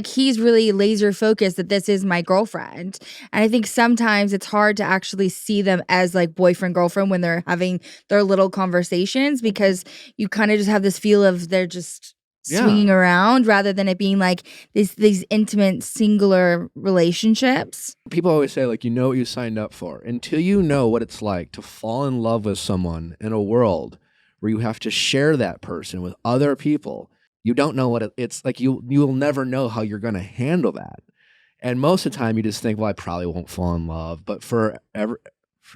Speaker 3: he's really laser focused that this is my girlfriend. And I think sometimes it's hard to actually see them as like boyfriend, girlfriend when they're having their little conversations, because you kind of just have this feel of they're just swinging around rather than it being like these intimate singular relationships.
Speaker 1: People always say, like, you know what you signed up for. Until you know what it's like to fall in love with someone in a world where you have to share that person with other people, you don't know what it's like. You'll never know how you're going to handle that. And most of the time you just think, well, I probably won't fall in love. But for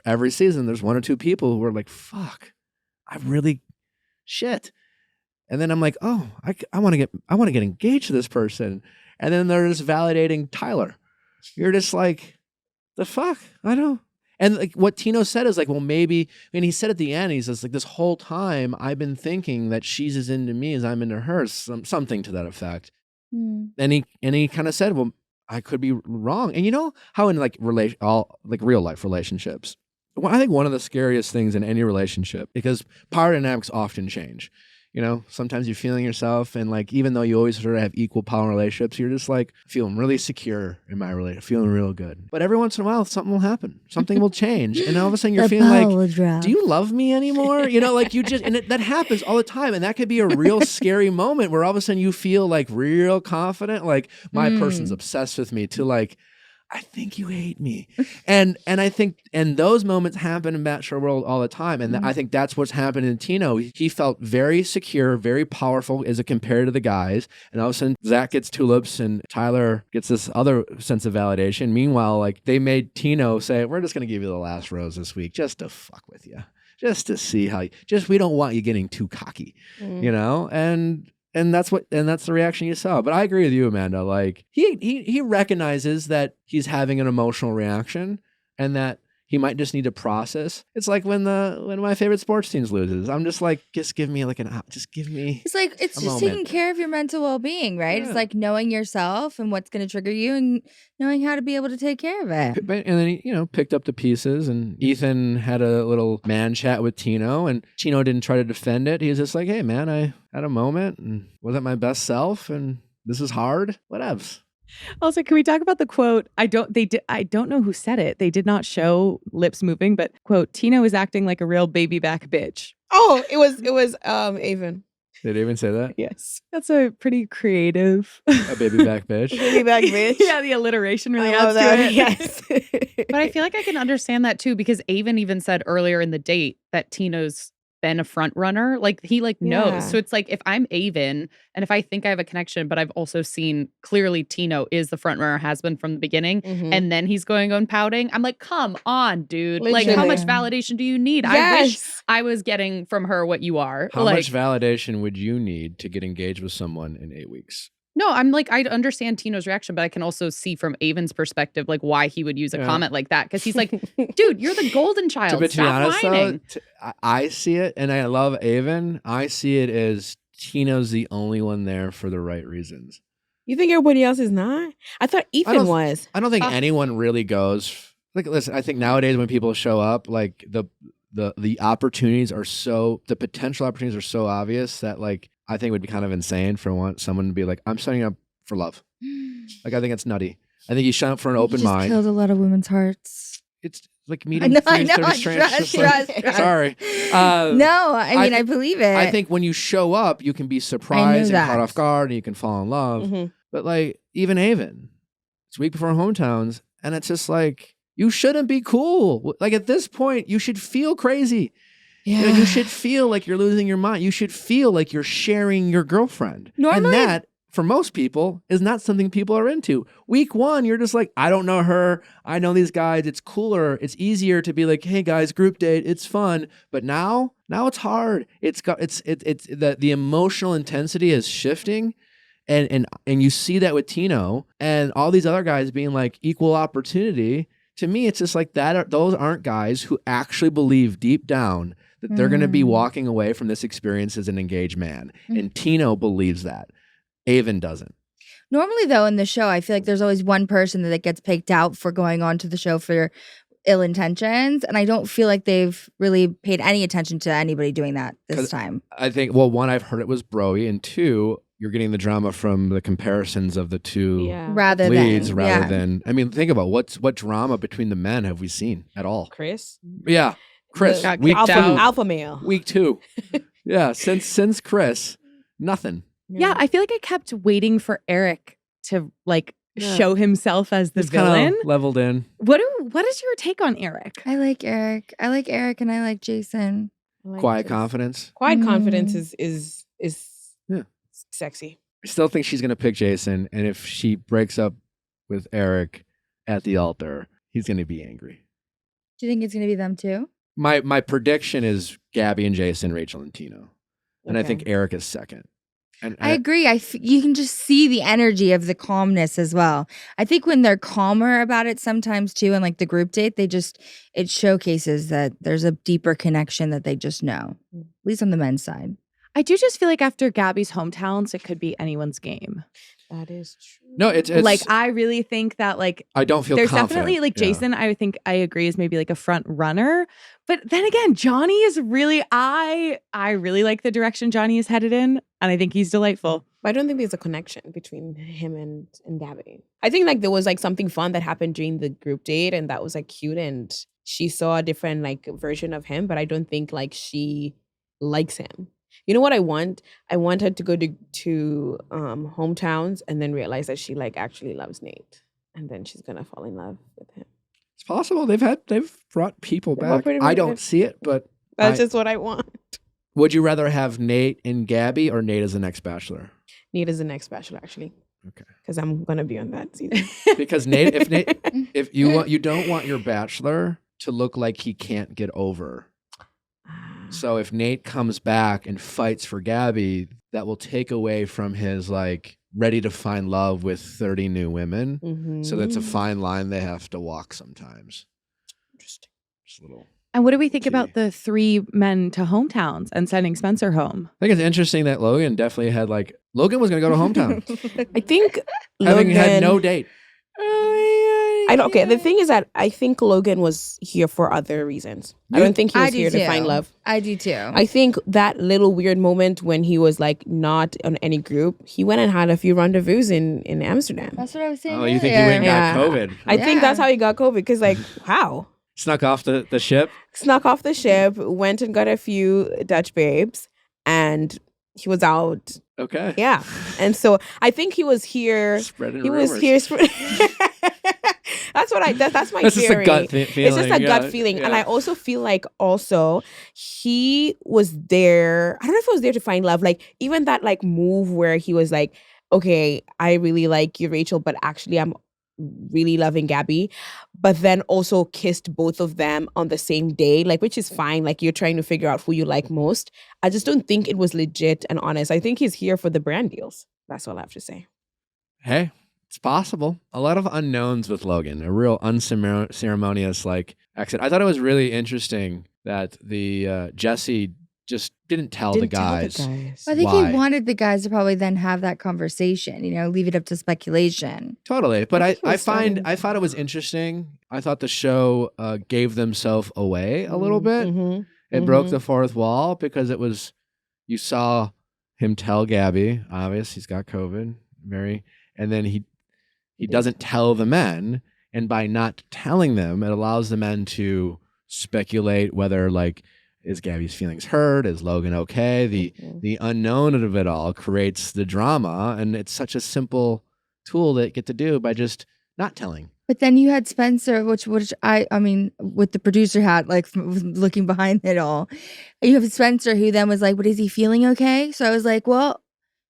Speaker 1: every season, there's one or two people who are like, fuck, I really shit. And then I'm like, oh, I want to get engaged to this person. And then they're just validating Tyler. You're just like, the fuck? I don't. And like what Tino said is like, well, maybe, and he said at the end, he says like, this whole time I've been thinking that she's as into me as I'm into her, something to that effect. And he kind of said, well, I could be wrong. And you know how in like real life relationships, I think one of the scariest things in any relationship, because power dynamics often change. You know, sometimes you're feeling yourself, and like, even though you always sort of have equal power relationships, you're just like feeling really secure in my relationship, feeling real good. But every once in a while, something will happen. Something will change. And all of a sudden you're feeling like, do you love me anymore? You know, like you just, and that happens all the time. And that could be a real scary moment where all of a sudden you feel like real confident, like my person's obsessed with me, to like, I think you hate me. And I think, and those moments happen in Bachelor World all the time. And I think that's what's happened in Tino. He felt very secure, very powerful as compared to the guys. And all of a sudden Zach gets tulips and Tyler gets this other sense of validation. Meanwhile, like they made Tino say, we're just going to give you the last rose this week just to fuck with you. Just to see how we don't want you getting too cocky, you know? And that's the reaction you saw. But I agree with you, Amanda. Like he recognizes that he's having an emotional reaction and that he might just need to process. It's like when my favorite sports teams loses. I'm just like, just give me
Speaker 3: It's like, it's just
Speaker 1: moment.
Speaker 3: taking care of your mental well-being, right? Yeah. It's like knowing yourself and what's going to trigger you and knowing how to be able to take care of it.
Speaker 1: And then he, picked up the pieces, and Ethan had a little man chat with Tino, and Tino didn't try to defend it. He was just like, hey man, I had a moment and wasn't my best self, and this is hard. Whatevs.
Speaker 5: Also, can we talk about the quote? I don't know who said it. They did not show lips moving, but quote, Tino is acting like a real baby back bitch.
Speaker 2: Oh, it was Avon.
Speaker 1: Did Avon say that?
Speaker 5: Yes. That's a pretty creative.
Speaker 1: A baby back bitch.
Speaker 2: Baby back bitch.
Speaker 5: Yeah, the alliteration really adds
Speaker 2: that.
Speaker 5: to it.
Speaker 2: Yes.
Speaker 4: But I feel like I can understand that too, because Avon even said earlier in the date that Tino's been a front runner. Like he knows. So it's like, if I'm Avon and if I think I have a connection, but I've also seen clearly Tino is the front runner, has been from the beginning, and then he's going on pouting, I'm like, come on, dude.
Speaker 2: Literally.
Speaker 4: Like, how much validation do you need?
Speaker 2: Yes.
Speaker 4: I wish I was getting from her what you are.
Speaker 1: How much validation would you need to get engaged with someone in 8 weeks?
Speaker 4: No, I'm like, I understand Tino's reaction, but I can also see from Avon's perspective, like why he would use a comment like that. Because he's like, dude, you're the golden child.
Speaker 1: To be honest,
Speaker 4: whining.
Speaker 1: though, I see it, and I love Avon. I see it as Tino's the only one there for the right reasons.
Speaker 2: You think everybody else is not? I thought Ethan was.
Speaker 1: I don't think anyone really goes. Like, listen, I think nowadays when people show up, like the opportunities are the potential opportunities are so obvious that like I think it would be kind of insane for someone to be like, I'm signing up for love. Like I think it's nutty. I think he's showing up for an open mind.
Speaker 3: Killed a lot of women's hearts.
Speaker 1: It's like meeting friends. Sorry.
Speaker 3: No, I mean I believe it.
Speaker 1: I think when you show up, you can be surprised and caught off guard, and you can fall in love.
Speaker 2: Mm-hmm.
Speaker 1: But like even Avon, it's week before hometowns, and it's just like you shouldn't be cool. Like at this point, you should feel crazy.
Speaker 2: Yeah.
Speaker 1: You know, you should feel like you're losing your mind. You should feel like you're sharing your girlfriend.
Speaker 3: Normally,
Speaker 1: and that, for most people, is not something people are into. Week one, you're just like, I don't know her. I know these guys. It's cooler. It's easier to be like, hey guys, group date. It's fun. But now it's hard. It's the emotional intensity is shifting. And you see that with Tino and all these other guys being like equal opportunity. To me, it's just like that. Those aren't guys who actually believe deep down that they're going to be walking away from this experience as an engaged man. And Tino believes that. Avon doesn't.
Speaker 3: Normally, though, in the show, I feel like there's always one person that gets picked out for going on to the show for ill intentions. And I don't feel like they've really paid any attention to anybody doing that this time.
Speaker 1: I think, well, one, I've heard it was Broy, and two, you're getting the drama from the comparisons of the two
Speaker 3: rather
Speaker 1: than. I mean, think about what drama between the men have we seen at all?
Speaker 2: Chris?
Speaker 1: Yeah. Chris.
Speaker 2: Week alpha male.
Speaker 1: Week 2. Yeah. Since Chris, nothing.
Speaker 5: Yeah, I feel like I kept waiting for Eric to like show himself as the villain.
Speaker 1: Leveled in.
Speaker 5: What is your take on Eric?
Speaker 3: I like Eric. And I like Jason.
Speaker 1: Quiet confidence.
Speaker 2: Quiet confidence is sexy.
Speaker 1: I still think she's gonna pick Jason, and if she breaks up with Eric at the altar, he's gonna be angry.
Speaker 3: Do you think it's gonna be them too?
Speaker 1: My prediction is Gabi and Jason, Rachel and Tino, and I think Eric is second. And
Speaker 3: I agree. You can just see the energy of the calmness as well. I think when they're calmer about it sometimes too, and like the group date, it showcases that there's a deeper connection that they just know, at least on the men's side.
Speaker 5: I do just feel like after Gabi's hometowns, it could be anyone's game.
Speaker 2: That is true.
Speaker 1: No, it's
Speaker 5: like I really think that like
Speaker 1: I don't feel
Speaker 5: there's
Speaker 1: confident.
Speaker 5: Definitely like Jason. I think I agree is maybe like a front runner, but then again, Johnny is really I really like the direction Johnny is headed in, and I think he's delightful.
Speaker 2: But I don't think there's a connection between him and Gabi. I think like there was like something fun that happened during the group date, and that was like cute, and she saw a different like version of him, but I don't think like she likes him. You know what I want? I want her to go to hometowns and then realize that she like actually loves Nate, and then she's gonna fall in love with him.
Speaker 1: It's possible. They've brought people back. I don't see it, but
Speaker 2: that's just what I want.
Speaker 1: Would you rather have Nate and Gabi or Nate as the next Bachelor?
Speaker 2: Nate is the next Bachelor, actually.
Speaker 1: Okay.
Speaker 2: Because I'm gonna be on that season.
Speaker 1: Because if you don't want your Bachelor to look like he can't get over. So if Nate comes back and fights for Gabi, that will take away from his like ready to find love with 30 new women. Mm-hmm. So that's a fine line they have to walk sometimes. Interesting. Just a little.
Speaker 5: And what do we think about the 3 men to hometowns and sending Spencer home?
Speaker 1: I think it's interesting that Logan definitely had Logan was going to go to hometown.
Speaker 2: I think
Speaker 1: having had no date.
Speaker 2: Okay, the thing is that I think Logan was here for other reasons. I don't think he was here to find love.
Speaker 3: I do too.
Speaker 2: I think that little weird moment when he was like not on any group, he went and had a few rendezvous in Amsterdam.
Speaker 3: That's what I was saying.
Speaker 1: Oh, you think he went and got COVID?
Speaker 2: I think that's how he got COVID, because like, how?
Speaker 1: Snuck off the ship?
Speaker 2: Snuck off the ship, went and got a few Dutch babes, and he was out.
Speaker 1: Okay.
Speaker 2: Yeah. And so I think he was here.
Speaker 1: Spreading
Speaker 2: rumors. He was here. That's my
Speaker 1: That's
Speaker 2: theory.
Speaker 1: Just a gut feeling.
Speaker 2: It's just a gut feeling. Yeah. And I also feel like he was there. I don't know if he was there to find love. Like even that like move where he was like, okay, I really like you, Rachel, but actually I'm really loving Gabi, but then also kissed both of them on the same day, like, which is fine. Like you're trying to figure out who you like most. I just don't think it was legit and honest. I think he's here for the brand deals. That's all I have to say.
Speaker 1: Hey, it's possible. A lot of unknowns with Logan, a real unceremonious like exit. I thought it was really interesting that the Jesse just didn't tell the guys.
Speaker 3: I think
Speaker 1: why.
Speaker 3: he wanted the guys to probably then have that conversation, leave it up to speculation.
Speaker 1: Totally. But I
Speaker 2: I
Speaker 1: thought it was interesting. I thought the show gave themselves away a little bit.
Speaker 2: Mm-hmm.
Speaker 1: It broke the fourth wall because it was, you saw him tell Gabi, obvious, he's got COVID, and then he doesn't tell the men. And by not telling them, it allows the men to speculate whether like, is Gabi's feelings hurt? Is Logan okay? The unknown of it all creates the drama. And it's such a simple tool that you get to do by just not telling.
Speaker 3: But then you had Spencer, which I mean, with the producer hat, like looking behind it all, you have Spencer who then was like, "But is he feeling okay?" So I was like, "Well,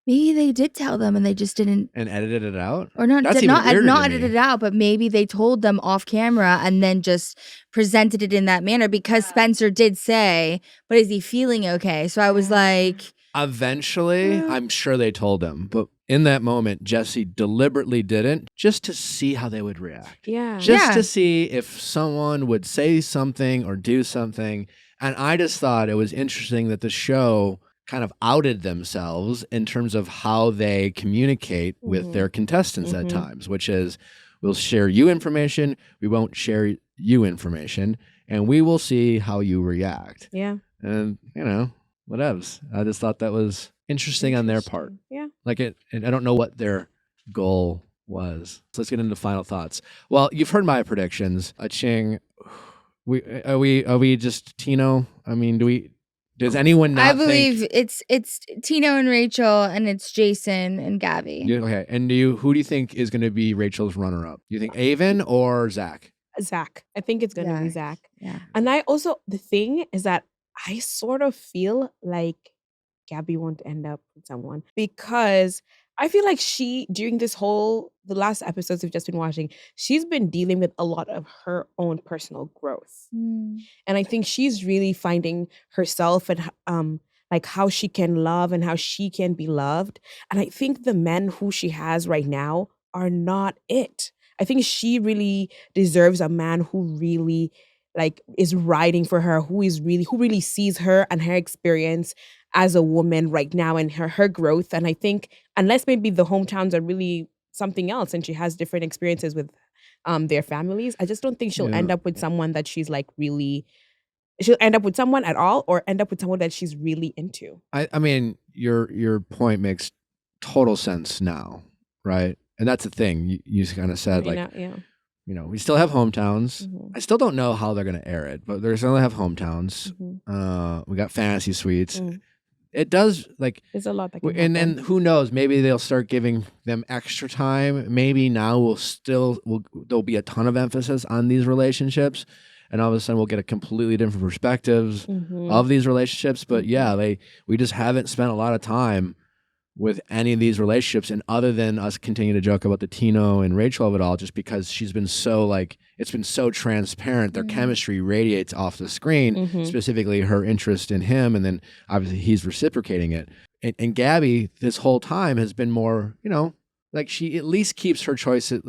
Speaker 3: maybe they did tell them and they just didn't
Speaker 1: and edited it out,
Speaker 3: or not.
Speaker 1: That's
Speaker 3: Not
Speaker 1: even
Speaker 3: not
Speaker 1: weirder to
Speaker 3: edited
Speaker 1: me.
Speaker 3: it out, but maybe they told them off camera and then just presented it in that manner because Spencer did say, "But is he feeling okay?" So I was like,
Speaker 1: Eventually, I'm sure they told him, but in that moment, Jesse deliberately didn't, just to see how they would react.
Speaker 2: Yeah.
Speaker 1: Just to see if someone would say something or do something. And I just thought it was interesting that the show kind of outed themselves in terms of how they communicate with their contestants at times, which is, we'll share you information, we won't share you information, and we will see how you react.
Speaker 2: Yeah.
Speaker 1: And, whatevs. I just thought that was interesting on their part.
Speaker 2: Yeah.
Speaker 1: And I don't know what their goal was. So let's get into final thoughts. Well, you've heard my predictions. Achieng, are we just Tino? I mean, does anyone not
Speaker 3: I believe
Speaker 1: think,
Speaker 3: it's Tino and Rachel and it's Jason and Gabi.
Speaker 1: okay, and who do you think is going to be Rachel's runner-up? Do you think Avon or Zach?
Speaker 2: Zach. I think it's going to be Zach.
Speaker 3: Yeah.
Speaker 2: And the thing is that I sort of feel like Gabi won't end up with someone because I feel like during the last episodes we've just been watching, she's been dealing with a lot of her own personal growth. And I think she's really finding herself and like how she can love and how she can be loved. And I think the men who she has right now are not it. I think she really deserves a man who really like is riding for her, who really sees her and her experience as a woman right now and her growth. And I think unless maybe the hometowns are really something else and she has different experiences with their families, I just don't think she'll end up with someone that she's like really, she'll end up with someone at all or end up with someone that she's really into.
Speaker 1: I mean, your point makes total sense now, right? And that's the thing you kind of said, we still have hometowns. I still don't know how they're going to air it, but they're still going to have hometowns. We got fantasy suites. It does
Speaker 2: there's a lot that can
Speaker 1: and
Speaker 2: happen.
Speaker 1: then who knows, maybe they'll start giving them extra time. Maybe now there'll be a ton of emphasis on these relationships, and all of a sudden we'll get a completely different perspectives of these relationships. But we just haven't spent a lot of time with any of these relationships, and other than us continue to joke about the Tino and Rachel of it all, just because she's been so it's been so transparent, their chemistry radiates off the screen, specifically her interest in him, and then obviously he's reciprocating it. And Gabi this whole time has been more, she at least keeps her choices.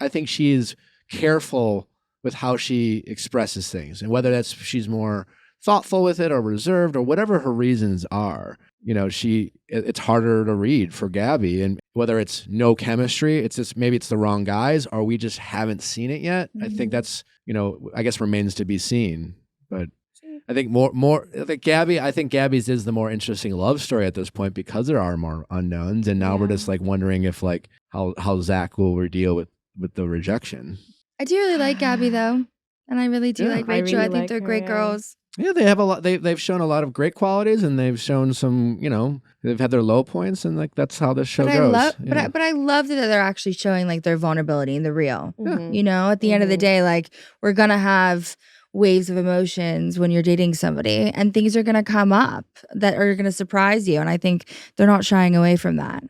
Speaker 1: I think she is careful with how she expresses things, and whether she's more thoughtful with it or reserved or whatever her reasons are. It's harder to read for Gabi, and whether it's no chemistry, it's just maybe it's the wrong guys, or we just haven't seen it yet. I think that's, I guess remains to be seen. But I think more like Gabi, I think Gabi's is the more interesting love story at this point because there are more unknowns, and now we're just wondering if how Zach will deal with the rejection.
Speaker 3: I do really like Gabi though, and I really do like Rachel. I think they're great girls.
Speaker 1: Yeah, they have a lot. They've shown a lot of great qualities, and they've shown some. They've had their low points, and that's how this show goes.
Speaker 3: But I love that they're actually showing their vulnerability and the real.
Speaker 2: Yeah.
Speaker 3: At the end of the day, we're gonna have waves of emotions when you're dating somebody, and things are gonna come up that are gonna surprise you. And I think they're not shying away from that.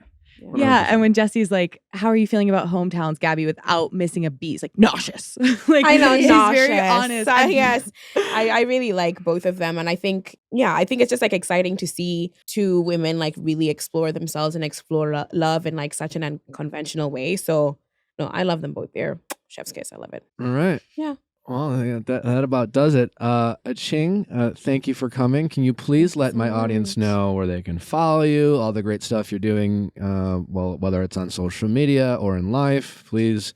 Speaker 5: Yeah, and when Jesse's like, "How are you feeling about hometowns, Gabi?" without missing a beat, he's like, nauseous. Like
Speaker 2: I know,
Speaker 5: he's
Speaker 2: nauseous.
Speaker 5: very honest.
Speaker 2: Yes, I really like both of them, and I think it's just like exciting to see two women like really explore themselves and explore love in like such an unconventional way. So no, I love them both. They're chef's kiss. I love it.
Speaker 1: All right.
Speaker 2: Yeah.
Speaker 1: Well, yeah, that about does it. Achieng, thank you for coming. Can you please let my audience know where they can follow you, all the great stuff you're doing, well, whether it's on social media or in life, please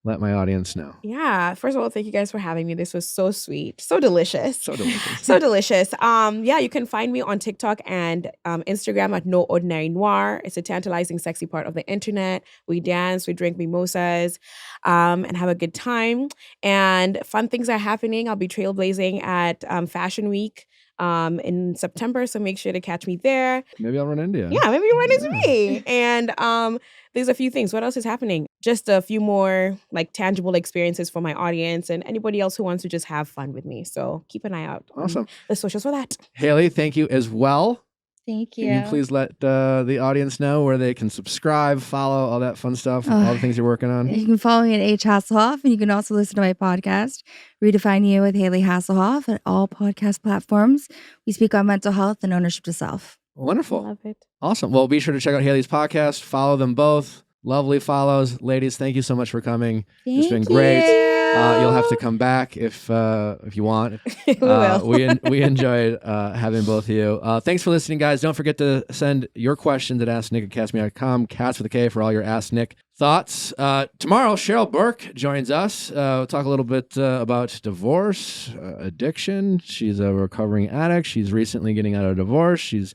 Speaker 1: let my audience know.
Speaker 2: Yeah. First of all, thank you guys for having me. This was so sweet. So delicious.
Speaker 1: So delicious.
Speaker 2: So delicious. Yeah, you can find me on TikTok and Instagram at No Ordinary Noir. It's a tantalizing, sexy part of the internet. We dance, we drink mimosas, and have a good time. And fun things are happening. I'll be trailblazing at Fashion Week in September, so make sure to catch me there.
Speaker 1: Maybe I'll run into you.
Speaker 2: Yeah, maybe you'll run into me. And there's a few things. What else is happening? Just a few more like tangible experiences for my audience and anybody else who wants to just have fun with me. So keep an eye out on the socials for that.
Speaker 1: Hayley, thank you as well.
Speaker 3: Thank you.
Speaker 1: Can you please let the audience know where they can subscribe, follow, all that fun stuff, all the things you're working on?
Speaker 3: You can follow me at H. Hasselhoff, and you can also listen to my podcast, Redefine You with Hayley Hasselhoff, at all podcast platforms. We speak on mental health and ownership to self.
Speaker 1: Wonderful.
Speaker 2: Love it.
Speaker 1: Awesome. Well, be sure to check out Hayley's podcast. Follow them both. Lovely follows. Ladies, thank you so much for coming. It's been great. You'll have to come back if you want.
Speaker 2: We will.
Speaker 1: We enjoyed having both of you. Thanks for listening, guys. Don't forget to send your questions at AskNick@castme.com. Cats with a K for all your Ask Nick thoughts. Tomorrow, Cheryl Burke joins us. We'll talk a little bit about divorce, addiction. She's a recovering addict. She's recently getting out of divorce. She's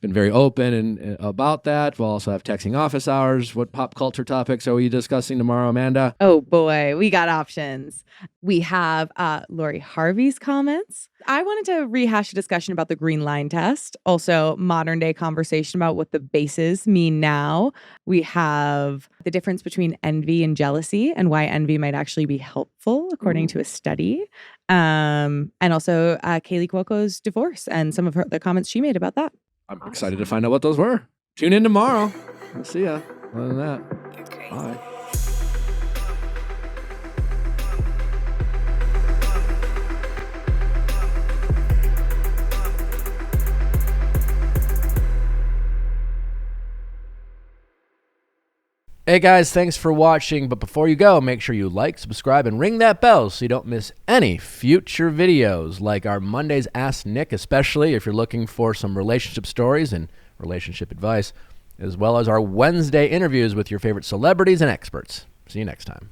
Speaker 1: been very open and about that. We'll also have texting office hours. What pop culture topics are we discussing tomorrow, Amanda?
Speaker 5: Oh boy, we got options. We have Lori Harvey's comments. I wanted to rehash a discussion about the green line test. Also, modern day conversation about what the bases mean now. We have the difference between envy and jealousy and why envy might actually be helpful, according to a study. And also Kaylee Cuoco's divorce and some of the comments she made about that.
Speaker 1: I'm excited to find out what those were. Tune in tomorrow. We'll see ya. Other than that, bye.
Speaker 6: Hey guys, thanks for watching. But before you go, make sure you like, subscribe, and ring that bell so you don't miss any future videos like our Mondays Ask Nick, especially if you're looking for some relationship stories and relationship advice, as well as our Wednesday interviews with your favorite celebrities and experts. See you next time.